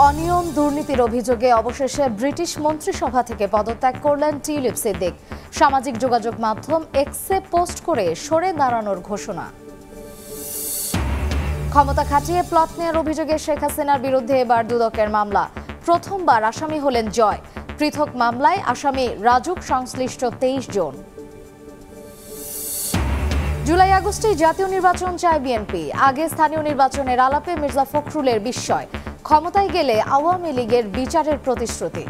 অনিয়ম দুর্নীতির অভিযোগে অবশেষে ব্রিটিশ মন্ত্রিসভা থেকে পদত্যাগ করলেন টিউলিপ সিদ্দিক। সামাজিক যোগাযোগ মাধ্যম এক্সে পোস্ট করে সরে দাঁড়ানোর ঘোষণা। ক্ষমতা খাটিয়ে প্লট নেওয়ার অভিযোগে শেখ হাসিনার বিরুদ্ধে এবার দুদকের মামলা। প্রথমবার আসামি হলেন জয়। পৃথক মামলায় আসামি রাজুক সংশ্লিষ্ট 23 জন। জুলাই আগস্টে জাতীয় নির্বাচন চায় বিএনপি। আগে স্থানীয় নির্বাচনের আলাপে মির্জা ফখরুলের বিস্ময়। ক্ষমতায় গেলে আওয়ামী লীগের বিচারের প্রতিশ্রুতি।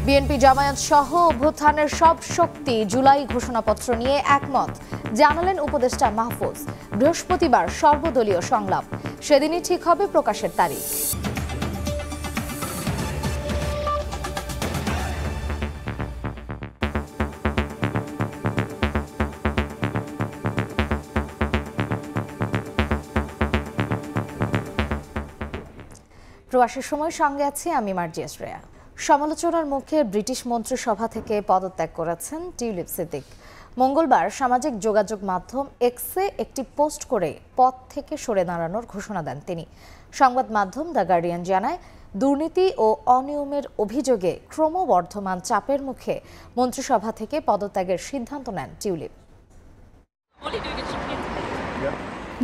বিএনপি জামায়াত সহ অভ্যুত্থানের সব শক্তি জুলাই ঘোষণাপত্র নিয়ে একমত, জানালেন উপদেষ্টা মাহফুজ। বৃহস্পতিবার সর্বদলীয় সংলাপ, সেদিনই ঠিক হবে প্রকাশের তারিখ। প্রবাসের সময় সঙ্গে আছি আমি মার্জিয়া শ্রেয়া। সমালোচনার মুখে ব্রিটিশ মন্ত্রিসভা থেকে পদত্যাগ করেছেন টিউলিপ সিদ্দিক। মঙ্গলবার সামাজিক যোগাযোগ মাধ্যম এক্সে একটি পোস্ট করে পদ থেকে সরে দাঁড়ানোর ঘোষণা দেন তিনি। সংবাদ মাধ্যম দ্য গার্ডিয়ান জানায়, দুর্নীতি ও অনিয়মের অভিযোগে ক্রমবর্ধমান চাপের মুখে মন্ত্রিসভা থেকে পদত্যাগের সিদ্ধান্ত নেন টিউলিপ।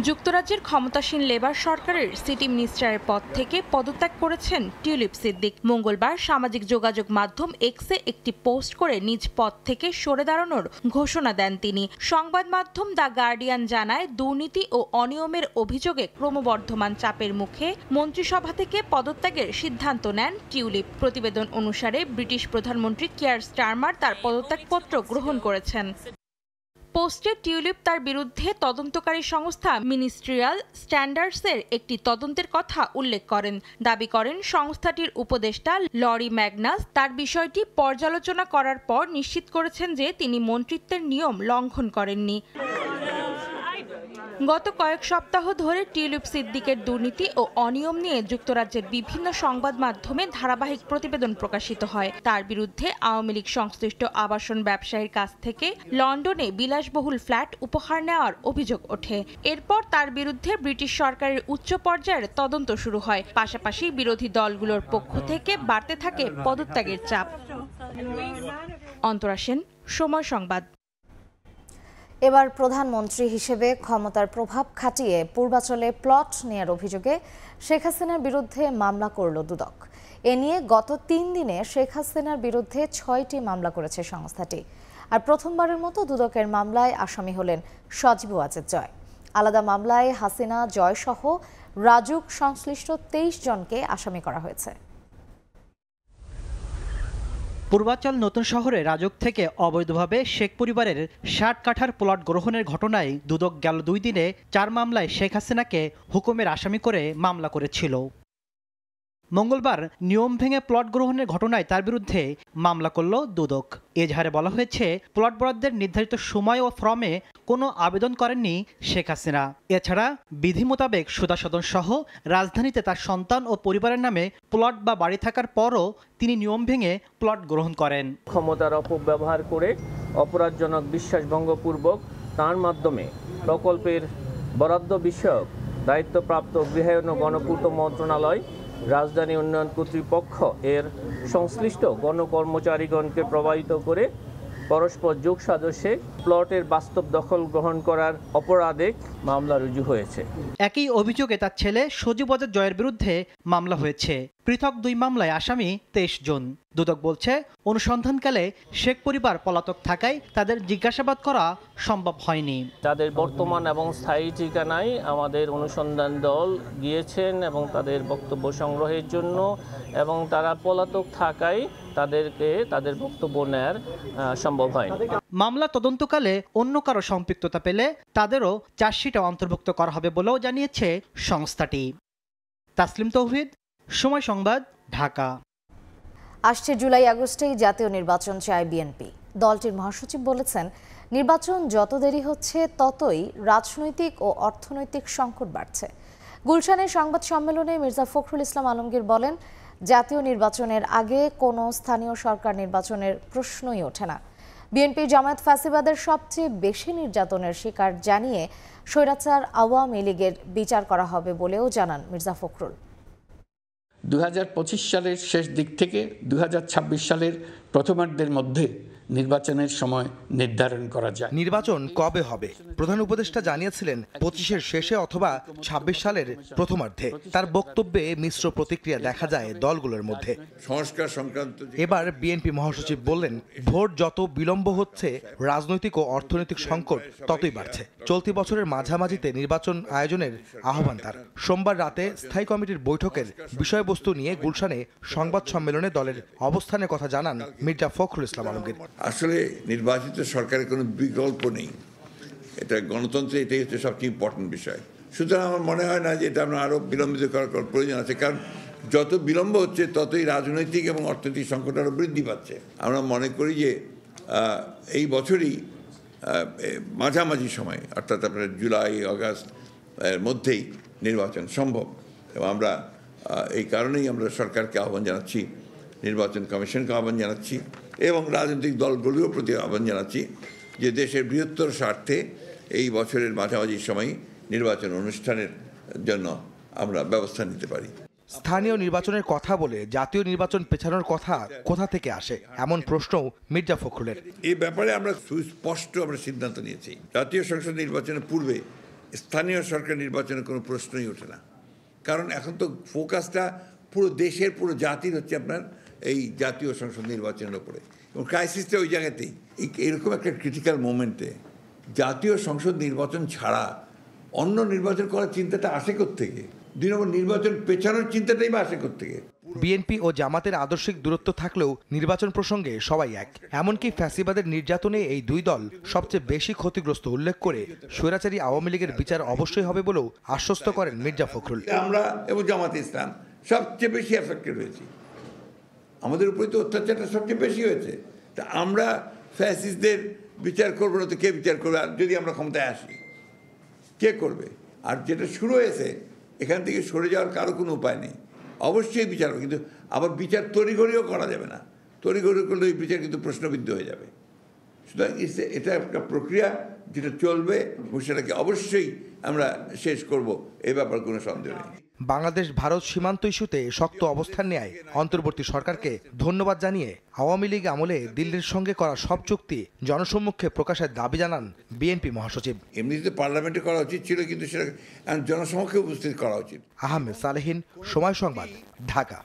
যুক্তরাজ্যের ক্ষমতাসীন লেবার সরকারের সিটি মিনিস্টারের পদ থেকে পদত্যাগ করেছেন টিউলিপ সিদ্দিক। মঙ্গলবার সামাজিক যোগাযোগ মাধ্যম এক্সে একটি পোস্ট করে নিজ পদ থেকে সরে দাঁড়ানোর ঘোষণা দেন তিনি। সংবাদ মাধ্যম দ্য গার্ডিয়ান জানায়, দুর্নীতি ও অনিয়মের অভিযোগে ক্রমবর্ধমান চাপের মুখে মন্ত্রিসভা থেকে পদত্যাগের সিদ্ধান্ত নেন টিউলিপ। প্রতিবেদন অনুসারে ব্রিটিশ প্রধানমন্ত্রী কিয়ার স্টারমার তার পদত্যাগপত্র গ্রহণ করেছেন। পোস্টে টিউলিপ তার বিরুদ্ধে তদন্তকারী সংস্থা মিনিস্ট্রিয়াল স্ট্যান্ডার্ডসের একটি তদন্তের কথা উল্লেখ করেন। দাবি করেন, সংস্থাটির উপদেষ্টা লরি ম্যাগনাস তার বিষয়টি পর্যালোচনা করার পর নিশ্চিত করেছেন যে তিনি মন্ত্রিত্বের নিয়ম লঙ্ঘন করেননি। গত কয়েক সপ্তাহ ধরে টিউলিপ সিদ্দিকের দুর্নীতি ও অনিয়ম নিয়ে যুক্তরাজ্যের বিভিন্ন সংবাদ মাধ্যমে ধারাবাহিক প্রতিবেদন প্রকাশিত হয়। তার বিরুদ্ধে আওয়ামী লীগ সংশ্লিষ্ট আবাসন ব্যবসায়ীর কাছ থেকে লন্ডনে বিলাসবহুল ফ্ল্যাট উপহার নেওয়ার অভিযোগ ওঠে। এরপর তার বিরুদ্ধে ব্রিটিশ সরকারের উচ্চ পর্যায়ের তদন্ত শুরু হয়। পাশাপাশি বিরোধী দলগুলোর পক্ষ থেকে বাড়তে থাকে পদত্যাগের চাপ। অন্তরা সেন, সময় সংবাদ। এবার প্রধানমন্ত্রী হিসেবে ক্ষমতার প্রভাব খাটিয়ে পূর্বাঞ্চলে প্লট নেয়ার অভিযোগে শেখ হাসিনার বিরুদ্ধে মামলা করল দুদক। এ নিয়ে গত 3 দিনে শেখ হাসিনার বিরুদ্ধে 6টি মামলা করেছে সংস্থাটি। আর প্রথমবারের মতো দুদকের মামলায় আসামি হলেন সজীব ওয়াজেদ জয়। আলাদা মামলায় হাসিনা, জয় সহ রাজুক সংশ্লিষ্ট 23 জনকে আসামি করা হয়েছে। পূর্বাঞ্চল নতুন শহরে রাজুক থেকে অবৈধভাবে শেখ পরিবারের 60 কাঠার প্লট গ্রহণের ঘটনায় দুদক গেল 2 দিনে 4 মামলায় শেখ হাসিনাকে হুকুমের আসামি করে মামলা করেছিল। মঙ্গলবার নিয়ম ভেঙে প্লট গ্রহণের ঘটনায় তার বিরুদ্ধে মামলা করল দুদক। এজাহারে বলা হয়েছে, প্লট বরাদ্দের নির্ধারিত সময় ও ফর্মে কোনো আবেদন করেননি শেখ হাসিনা। এছাড়া বিধি মোতাবেক সুদাসদন সহ রাজধানীতে তার সন্তান ও পরিবারের নামে প্লট বা বাড়ি থাকার পরও তিনি নিয়ম ভেঙে প্লট গ্রহণ করেন। ক্ষমতার অপব্যবহার করে অপরাধজনক বিশ্বাসভঙ্গপূর্বক তার মাধ্যমে প্রকল্পের বরাদ্দ বিষয়ক দায়িত্বপ্রাপ্ত গৃহায়ন ও গণপূর্ত মন্ত্রণালয়, রাজধানী উন্নয়ন কর্তৃপক্ষ এর সংশ্লিষ্ট গণকর্মচারীগণকে প্রভাবিত করে পরস্পর যোগ সাজশে প্লটের বাস্তব দখল গ্রহণ করার অপরাধে মামলা রুজু হয়েছে। একই অভিযোগে তার ছেলে সজীব ওয়াজেদ জয়ের বিরুদ্ধে মামলা হয়েছে। পৃথক 2 মামলায় আসামি 23 জন। দুদক বলছে, অনুসন্ধানকালে শেখ পরিবার পলাতক থাকায় তাদের জিজ্ঞাসাবাদ করা সম্ভব হয়নি। তাদের বর্তমান এবং স্থায়ী ঠিকানায় আমাদের অনুসন্ধান দল গিয়েছেন এবং তাদের বক্তব্য সংগ্রহের জন্য, এবং তারা পলাতক থাকায় তাদের বক্তব্য নেয়ার সম্ভব হয়নি। মামলা তদন্তকালে অন্য কারো সম্পৃক্ততা পেলে তাদেরও চার্জশিটে অন্তর্ভুক্ত করা হবে বলেও জানিয়েছে সংস্থাটি। তাসলিম তৌহিদ, সময় সংবাদ, ঢাকা। আসছে জুলাই আগস্টেই জাতীয় নির্বাচন চায় বিএনপি। দলটির মহাসচিব বলেছেন, নির্বাচন যত দেরি হচ্ছে ততই রাজনৈতিক ও অর্থনৈতিক সংকট বাড়ছে। গুলশানের সংবাদ সম্মেলনে মির্জা ফখরুল ইসলাম আলমগীর বলেন, জাতীয় নির্বাচনের আগে কোনো স্থানীয় সরকার নির্বাচনের প্রশ্নই ওঠে না। বিএনপি জামায়াত ফ্যাসিবাদের সবচেয়ে বেশি নির্যাতনের শিকার জানিয়ে স্বৈরাচার আওয়ামী লীগের বিচার করা হবে বলেও জানান মির্জা ফখরুল। 2025 সালের শেষ দিক থেকে 2026 সালের প্রথমার্ধের মধ্যে নির্বাচনের সময় নির্ধারণ করা যায়। নির্বাচন কবে হবে? প্রধান উপদেষ্টা জানিয়েছিলেন 25-এর শেষে অথবা 26 সালের প্রথমার্ধে। তার বক্তব্যে মিশ্র প্রতিক্রিয়া দেখা যায় দলগুলোর মধ্যে। সংস্কার সংক্রান্ত এবার বিএনপি মহাসচিব বললেন, ভোট যত বিলম্ব হচ্ছে রাজনৈতিক ও অর্থনৈতিক সংকট ততই বাড়ছে। চলতি বছরের মাঝামাঝিতে নির্বাচন আয়োজনের আহ্বান তার। সোমবার রাতে স্থায়ী কমিটির বৈঠকের বিষয়বস্তু নিয়ে গুলশানে সংবাদ সম্মেলনে দলের অবস্থানের কথা জানান মির্জা ফখরুল ইসলাম আলমগীর। আসলে নির্বাচিত সরকারের কোনো বিকল্প নেই, এটা গণতন্ত্রে এটাই হচ্ছে সবচেয়ে ইম্পর্টেন্ট বিষয়। সুতরাং আমার মনে হয় না যে এটা আমরা আরও বিলম্বিত করার প্রয়োজন আছে, কারণ যত বিলম্ব হচ্ছে ততই রাজনৈতিক এবং অর্থনৈতিক সংকট আরও বৃদ্ধি পাচ্ছে। আমরা মনে করি যে এই বছরই মাঝামাঝি সময় অর্থাৎ আপনার জুলাই আগস্ট এর মধ্যেই নির্বাচন সম্ভব, এবং আমরা এই কারণেই আমরা সরকারকে আহ্বান জানাচ্ছি, নির্বাচন কমিশনকে আহ্বান জানাচ্ছি এবং রাজনৈতিক দলগুলোর প্রতি আহ্বান জানাচ্ছি যে দেশের বৃহত্তর স্বার্থে এই বছরের মাঝামাঝি সময় নির্বাচন অনুষ্ঠানের জন্য আমরা ব্যবস্থা নিতে পারি। স্থানীয় নির্বাচনের কথা বলে জাতীয় নির্বাচন পেছানোর কথা কোথা থেকে আসে, এমন প্রশ্নও মির্জা ফখরুলের। এই ব্যাপারে আমরা সুস্পষ্ট সিদ্ধান্ত নিয়েছি, জাতীয় সংসদ নির্বাচনের পূর্বে স্থানীয় সরকার নির্বাচনের কোনো প্রশ্নই ওঠে না, কারণ এখন তো ফোকাসটা পুরো দেশের পুরো জাতির হচ্ছে আপনার এই জাতীয় সংসদ নির্বাচনের উপরে, এবং ক্রাইসিসটা ওই জায়গাতেই। এরকম একটা ক্রিটিক্যাল মোমেন্টে জাতীয় সংসদ নির্বাচন ছাড়া অন্য নির্বাচন করার চিন্তাটা আসে কোত্থেকে? 2 নম্বর, নির্বাচন পেছানোর চিন্তাটাই বা আসে কোত্থেকে? বিএনপি ও জামাতের আদর্শিক দূরত্ব থাকলেও নির্বাচন প্রসঙ্গে সবাই এক। এমনকি ফ্যাসিবাদের নির্যাতনে এই দুই দল সবচেয়ে বেশি ক্ষতিগ্রস্ত উল্লেখ করে স্বৈরাচারী আওয়ামী লীগের বিচার অবশ্যই হবে বলেও আশ্বস্ত করেন মির্জা ফখরুল। আমরা এবং জামাতে ইসলাম সবচেয়ে বেশি এফেক্টেড হয়েছি, আমাদের উপরে তো অত্যাচারটা সবচেয়ে বেশি হয়েছে। তা আমরা ফ্যাসিস্টদের বিচার করবো না তো কে বিচার করবে? আর যদি আমরা ক্ষমতায় আসি কে করবে? আর যেটা শুরু হয়েছে এখান থেকে সরে যাওয়ার কারো কোনো উপায় নেই, অবশ্যই বিচার হবে, কিন্তু আবার বিচার তড়িঘড়িও করা যাবে না, তড়িঘড়ি করলে ওই বিচার কিন্তু প্রশ্নবিদ্ধ হয়ে যাবে। সুতরাং এটা একটা প্রক্রিয়া যেটা চলবে, সেটাকে অবশ্যই আমরা শেষ করব, এই ব্যাপার কোনো সন্দেহ নেই। বাংলাদেশ ভারত সীমান্ত ইস্যুতে শক্ত অবস্থান নেয় অন্তর্বর্তী সরকারকে ধন্যবাদ জানিয়ে আওয়ামী লীগ আমলে দিল্লির সঙ্গে করা সব চুক্তি জনসম্মুখে প্রকাশের দাবি জানান বিএনপি মহাসচিব। এমনিতে পার্লামেন্টে করা উচিত ছিল, কিন্তু সেটা জনসম্মুখে উপস্থিত করা উচিত। আহমেদ সালেহীন, সময় সংবাদ, ঢাকা।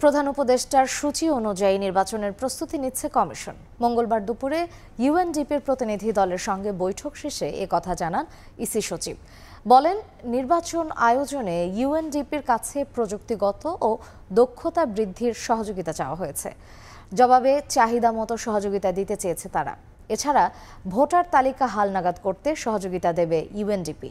প্রধান উপদেষ্টার সূচি অনুযায়ী নির্বাচনের প্রস্তুতি নিচ্ছে কমিশন। মঙ্গলবার দুপুরে ইউএনডিপির প্রতিনিধি দলের সঙ্গে বৈঠক শেষে একথা জানান ইসি সচিব। বলেন, নির্বাচন আয়োজনে ইউএনডিপির কাছে প্রযুক্তিগত ও দক্ষতা বৃদ্ধির সহযোগিতা চাওয়া হয়েছে। জবাবে চাহিদা মতো সহযোগিতা দিতে চেয়েছে তারা। এছাড়া ভোটার তালিকা হালনাগাদ করতে সহযোগিতা দেবে ইউএনডিপি।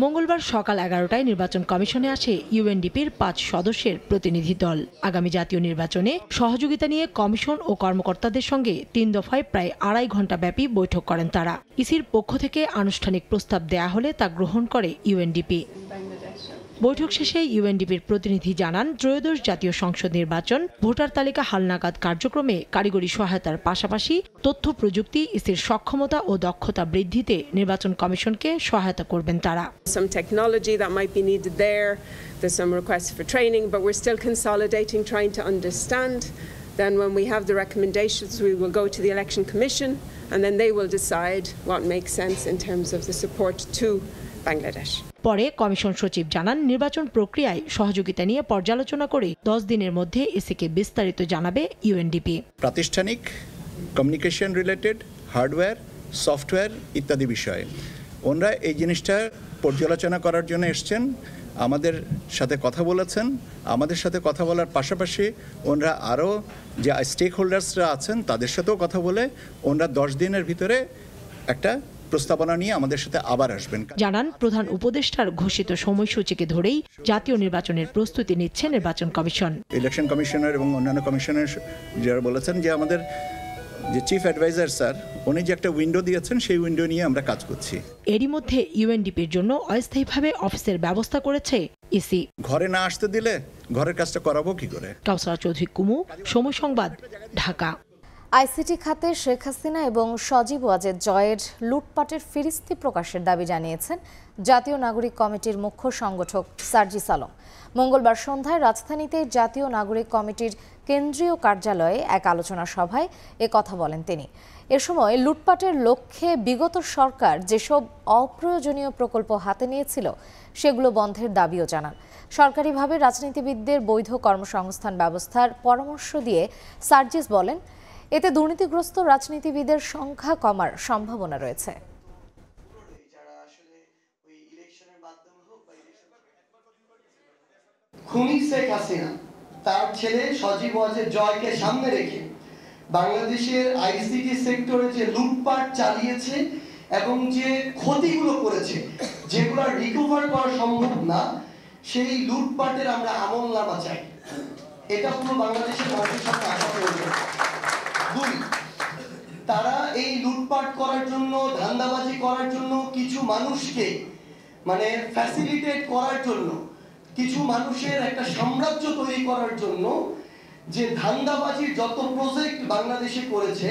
মঙ্গলবার সকাল 11টায় নির্বাচন কমিশনে আসে ইউএনডিপির 5 সদস্যের প্রতিনিধি দল। আগামী জাতীয় নির্বাচনে সহযোগিতা নিয়ে কমিশন ও কর্মকর্তাদের সঙ্গে 3 দফায় প্রায় 2.5 ঘণ্টা ব্যাপী বৈঠক করেন তারা। ইসির পক্ষ থেকে আনুষ্ঠানিক প্রস্তাব দেয়া হলে তা গ্রহণ করে ইউএনডিপি। বৈঠক শেষে ইউএনডিপির প্রতিনিধি জানান, ত্রয়োদশ জাতীয় সংসদ নির্বাচন ভোটার তালিকা হালনাগাদ কার্যক্রমে কারিগরি সহায়তার পাশাপাশি তথ্য প্রযুক্তি, ইসির সক্ষমতা ও দক্ষতা বৃদ্ধিতে নির্বাচন কমিশনকে সহায়তা করবেন তারা। Some technology that might be needed there, there's some requests for training, but we're still consolidating, trying to understand. Then when we have the recommendations, we will go to the Election Commission, and then they will decide what makes sense in terms of the support to Bangladesh. পরে commission সচিব জানান, নির্বাচন প্রক্রিয়ায় সহযোগিতা নিয়ে পর্যালোচনা করে 10 দিনের মধ্যে ইসিকে বিস্তারিত জানাবে ইউএনডিপি। প্রাতিষ্ঠানিক, কমিউনিকেশন রিলেটেড, হার্ডওয়্যার, সফটওয়্যার ইত্যাদি বিষয়ে ওনারা এই জিনিসটা পর্যালোচনা করার জন্য এসছেন, আমাদের সাথে কথা বলেছেন। আমাদের সাথে কথা বলার পাশাপাশি ওনারা আরও যে স্টেক হোল্ডার্সরা আছেন তাদের সাথেও কথা বলে ওনারা 10 দিনের ভিতরে একটা প্রস্তাবনা নিয়ে আমাদের সাথে আবার আসবেন। জানান, প্রধান উপদেষ্টার ঘোষিত সময়সূচিকে ধরেই জাতীয় নির্বাচনের প্রস্তুতি নিচ্ছে নির্বাচন কমিশন। ইলেকশন কমিশনার এবং অন্যান্য কমিশনার যারা বলেছেন যে আমাদের যে চিফ অ্যাডভাইজার স্যার উনি যে একটা উইন্ডো দিয়েছেন সেই উইন্ডো নিয়ে আমরা কাজ করছি। এরই মধ্যে ইউএনডিপির জন্য অস্থায়ীভাবে অফিসের ব্যবস্থা করেছে ইসি। ঘরে না আসতে দিলে ঘরের কাজটা করাবো কি করে? কাউসার চৌধুরী কুমু, সময় সংবাদ, ঢাকা। আইসিটি খাতে শেখ হাসিনা এবং সজীব ওয়াজেদ জয়ের লুটপাটের ফিরিস্তি প্রকাশের দাবি জানিয়েছেন জাতীয় নাগরিক কমিটির মুখ্য সংগঠক সার্জিস আলম। মঙ্গলবার সন্ধ্যায় রাজধানীতে জাতীয় নাগরিক কমিটির কেন্দ্রীয় কার্যালয়ে এক আলোচনা সভায় কথা বলেন তিনি। এ সময় লুটপাটের লক্ষ্যে বিগত সরকার যেসব অপ্রয়োজনীয় প্রকল্প হাতে নিয়েছিল সেগুলো বন্ধের দাবিও জানান। সরকারিভাবে রাজনীতিবিদদের বৈধ কর্মসংস্থান ব্যবস্থার পরামর্শ দিয়ে সার্জিস বলেন, এতে দুর্নীতিগ্রস্ত রাজনীতিবিদের সংখ্যা কমার সম্ভাবনা রয়েছে। খুনি শেখ হাসিনা তার ছেলে সজীব ওয়াজেদ জয়কে সামনে রেখে বাংলাদেশের আইসিটি সেক্টরে যে লুটপাট চালিয়েছে এবং যে ক্ষতিগুলো করেছে, যেগুলো রিকভার করা সম্ভব না, সেই লুটপাটের আমরা আমলনামা চাই। এটা পুরো বাংলাদেশের মানুষের সাথে আশা করবে। দুই, তারা এই লুটপাট করার জন্য, ধান্দাবাজি করার জন্য কিছু মানুষকে ফ্যাসিলিটেট করার জন্য, কিছু মানুষের একটা সাম্রাজ্য তৈরি করার জন্য যে ধান্দাবাজির যত প্রজেক্ট বাংলাদেশে করেছে,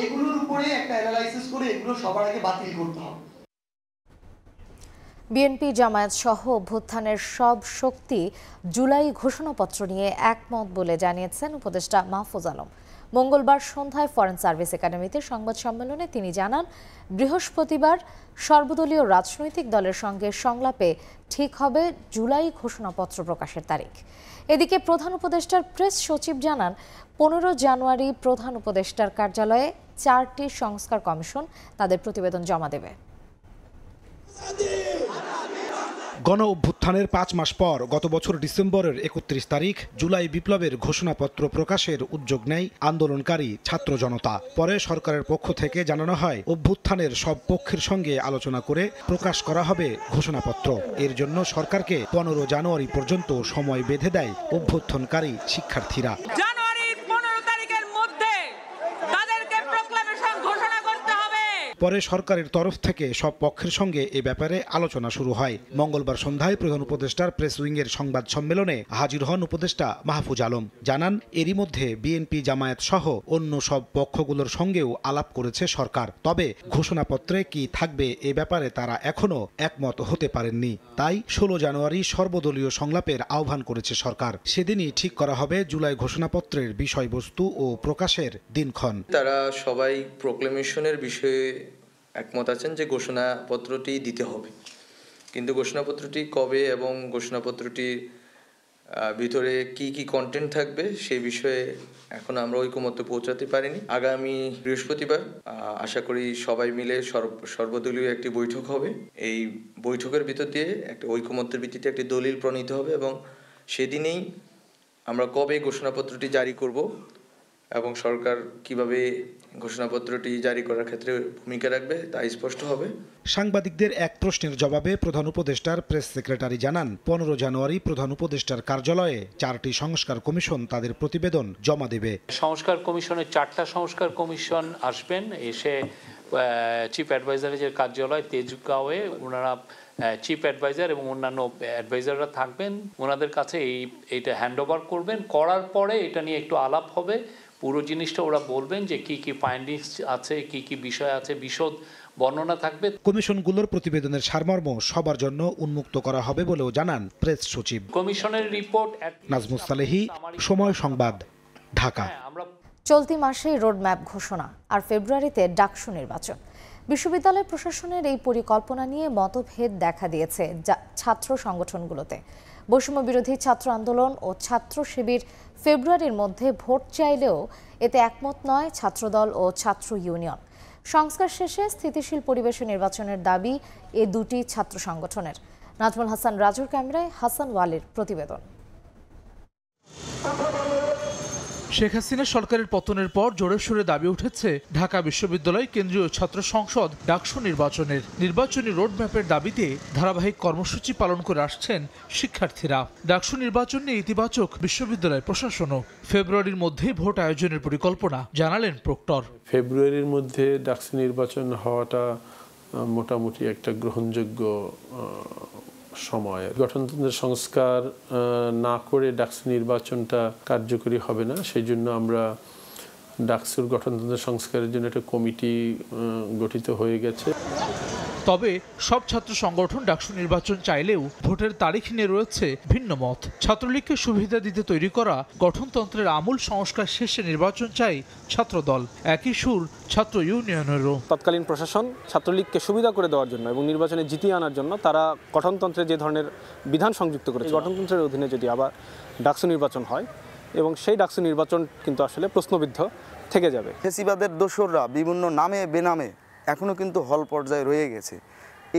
এগুলোর উপরে একটা অ্যানালাইসিস করে এগুলো সবার আগে বাতিল করতে হবে। বিএনপি জামায়াত সহ অভ্যুত্থানের সব শক্তি জুলাই ঘোষণাপত্র নিয়ে একমত বলে জানিয়েছেন উপদেষ্টা মাহফুজ আলম। মঙ্গলবার সন্ধ্যায় ফরেন সার্ভিস একাডেমিতে সংবাদ সম্মেলনে তিনি জানান, বৃহস্পতিবার সর্বদলীয় রাজনৈতিক দলের সঙ্গে সংলাপে ঠিক হবে জুলাই ঘোষণাপত্র প্রকাশের তারিখ। এদিকে প্রধান উপদেষ্টার প্রেস সচিব জানান, 15 জানুয়ারি প্রধান উপদেষ্টার কার্যালয়ে 4টি সংস্কার কমিশন তাদের প্রতিবেদন জমা দেবে। গণ অভ্যুত্থানের 5 মাস পর গত বছর ডিসেম্বরের 31 তারিখ জুলাই বিপ্লবের ঘোষণাপত্র প্রকাশের উদ্যোগ নেয় আন্দোলনকারী ছাত্র জনতা। পরে সরকারের পক্ষ থেকে জানানো হয়, অভ্যুত্থানের সব পক্ষের সঙ্গে আলোচনা করে প্রকাশ করা হবে ঘোষণাপত্র। এর জন্য সরকারকে 15 জানুয়ারি পর্যন্ত সময় বেঁধে দেয় অভ্যুত্থানকারী শিক্ষার্থীরা। পরে সরকারের তরফ থেকে সব পক্ষের সঙ্গে এ ব্যাপারে আলোচনা শুরু হয়। মঙ্গলবার সন্ধ্যায় প্রধান উপদেষ্টার প্রেস উইংয়ের সংবাদ সম্মেলনে হাজির হন উপদেষ্টা মাহফুজ আলম। জানান, এরই মধ্যে বিএনপি জামায়াত সহ অন্য সব পক্ষগুলোর সঙ্গেও আলাপ করেছে সরকার। তবে ঘোষণাপত্রে কি থাকবে এ ব্যাপারে তারা এখনো একমত হতে পারেননি। তাই 16 জানুয়ারি সর্বদলীয় সংলাপের আহ্বান করেছে সরকার। সেদিনই ঠিক করা হবে জুলাই ঘোষণাপত্রের বিষয়বস্তু ও প্রকাশের দিনক্ষণ। তারা সবাই প্রোক্লেমেশনের বিষয়ে একমত আছেন যে ঘোষণাপত্রটি দিতে হবে, কিন্তু ঘোষণাপত্রটি কবে এবং ঘোষণাপত্রটির ভিতরে কি কি কন্টেন্ট থাকবে সেই বিষয়ে এখন আমরা ঐকমত্যে পৌঁছাতে পারিনি। আগামী বৃহস্পতিবার আশা করি সবাই মিলে সর্বদলীয় একটি বৈঠক হবে। এই বৈঠকের ভিতর দিয়ে একটা ঐকমত্যের ভিত্তিতে একটি দলিল প্রণীত হবে এবং সেদিনেই আমরা কবে ঘোষণাপত্রটি জারি করব এবং সরকার কিভাবে ঘোষণাপত্রটি জারি করার ক্ষেত্রে ভূমিকা রাখবে তা স্পষ্ট হবে। সাংবাদিকদের এক প্রশ্নের জবাবে প্রধান উপদেষ্টার প্রেস সেক্রেটারি জানান, 15 জানুয়ারি প্রধান উপদেষ্টার কার্যালয়ে 4টি সংস্কার কমিশন তাদের প্রতিবেদন জমা দেবে। সংস্কার কমিশনের 4টা সংস্কার কমিশন আসবেন, এসে চিফ অ্যাডভাইজারের যে কার্যালয় তেজগাঁওয়ে ওনারা চিফ অ্যাডভাইজার এবং অন্যান্য অ্যাডভাইজাররা থাকবেন, ওনাদের কাছে এইটা হ্যান্ডওভার করবেন। করার পরে এটা নিয়ে একটু আলাপ হবে, পুরো জিনিসটা ওরা বলবেন যে কি কি ফাইন্ডিংস আছে, কি কি বিষয় আছে, বিশদ বর্ণনা থাকবে। কমিশনগুলোর প্রতিবেদনের সারমর্ম সবার জন্য উন্মুক্ত করা হবে বলেও জানান প্রেস সচিব। কমিশনের রিপোর্ট নাজমুস সালেহী, সময় সংবাদ, ঢাকা। চলতি মাসেই রোডম্যাপ ঘোষণা আর ফেব্রুয়ারিতে ডাকসু নির্বাচন। বিশ্ববিদ্যালয় প্রশাসনের এই পরিকল্পনা নিয়ে মতভেদ দেখা দিয়েছে ছাত্র সংগঠনগুলোতে। বৈষম্য বিরোধী ছাত্র আন্দোলন ও ছাত্র শিবির ফেব্রুয়ারির মধ্যে ভোট চাইলেও এতে একমত নয় ছাত্রদল ও ছাত্র ইউনিয়ন। সংস্কার শেষে স্থিতিশীল পরিবেশে নির্বাচনের দাবি এ দুটি ছাত্র সংগঠনের। নাজমুল হাসান রাজুর ক্যামেরায় হাসান ওয়ালির প্রতিবেদন। শেখ হাসিনা সরকারের পতনের পর জোরে সোরে দাবি উঠেছে ঢাকা বিশ্ববিদ্যালয় কেন্দ্রীয় ছাত্র সংসদ ডাকসু নির্বাচনের। নির্বাচনী রোডম্যাপের দাবিতে ধারাবাহিক কর্মসূচি পালন করে আসছেন শিক্ষার্থীরা। ডাকসু নির্বাচন নিয়ে ইতিবাচক বিশ্ববিদ্যালয় প্রশাসনও। ফেব্রুয়ারির মধ্যে ভোট আয়োজনের পরিকল্পনা জানালেন প্রক্টর। ফেব্রুয়ারির মধ্যে ডাকসু নির্বাচন হওয়াটা মোটামুটি একটা গ্রহণযোগ্য সময়। গঠনতন্ত্রের সংস্কার না করে ডাকসু নির্বাচনটা কার্যকরী হবে না, সেই জন্য আমরা ডাকসুর গঠনতন্ত্র সংস্কারের জন্য একটা কমিটি গঠিত হয়ে গেছে। তবে সব ছাত্র সংগঠন ডাকসু নির্বাচন চাইলেও ভোটের তারিখ নিয়ে রয়েছে ভিন্ন মত। ছাত্রলীগকে সুবিধা দিতে তৈরি করা গঠনতন্ত্রের আমূল সংস্কার শেষে নির্বাচন চাই ছাত্রদল। একই সুর ছাত্র ইউনিয়নেরও। তৎকালীন প্রশাসন ছাত্রলীগকে সুবিধা করে দেওয়ার জন্য এবং নির্বাচনে জিতিয়ে আনার জন্য তারা গঠনতন্ত্রে যে ধরনের বিধান সংযুক্ত করেছে, গঠনতন্ত্রের অধীনে যদি আবার ডাকসু নির্বাচন হয় এবং সেই ডাকসু নির্বাচন কিন্তু আসলে প্রশ্নবিদ্ধ থেকে যাবে। ফেসিবাদের দোসররা বিভিন্ন নামে বেনামে এখনও কিন্তু হল পর্যায়ে রয়ে গেছে।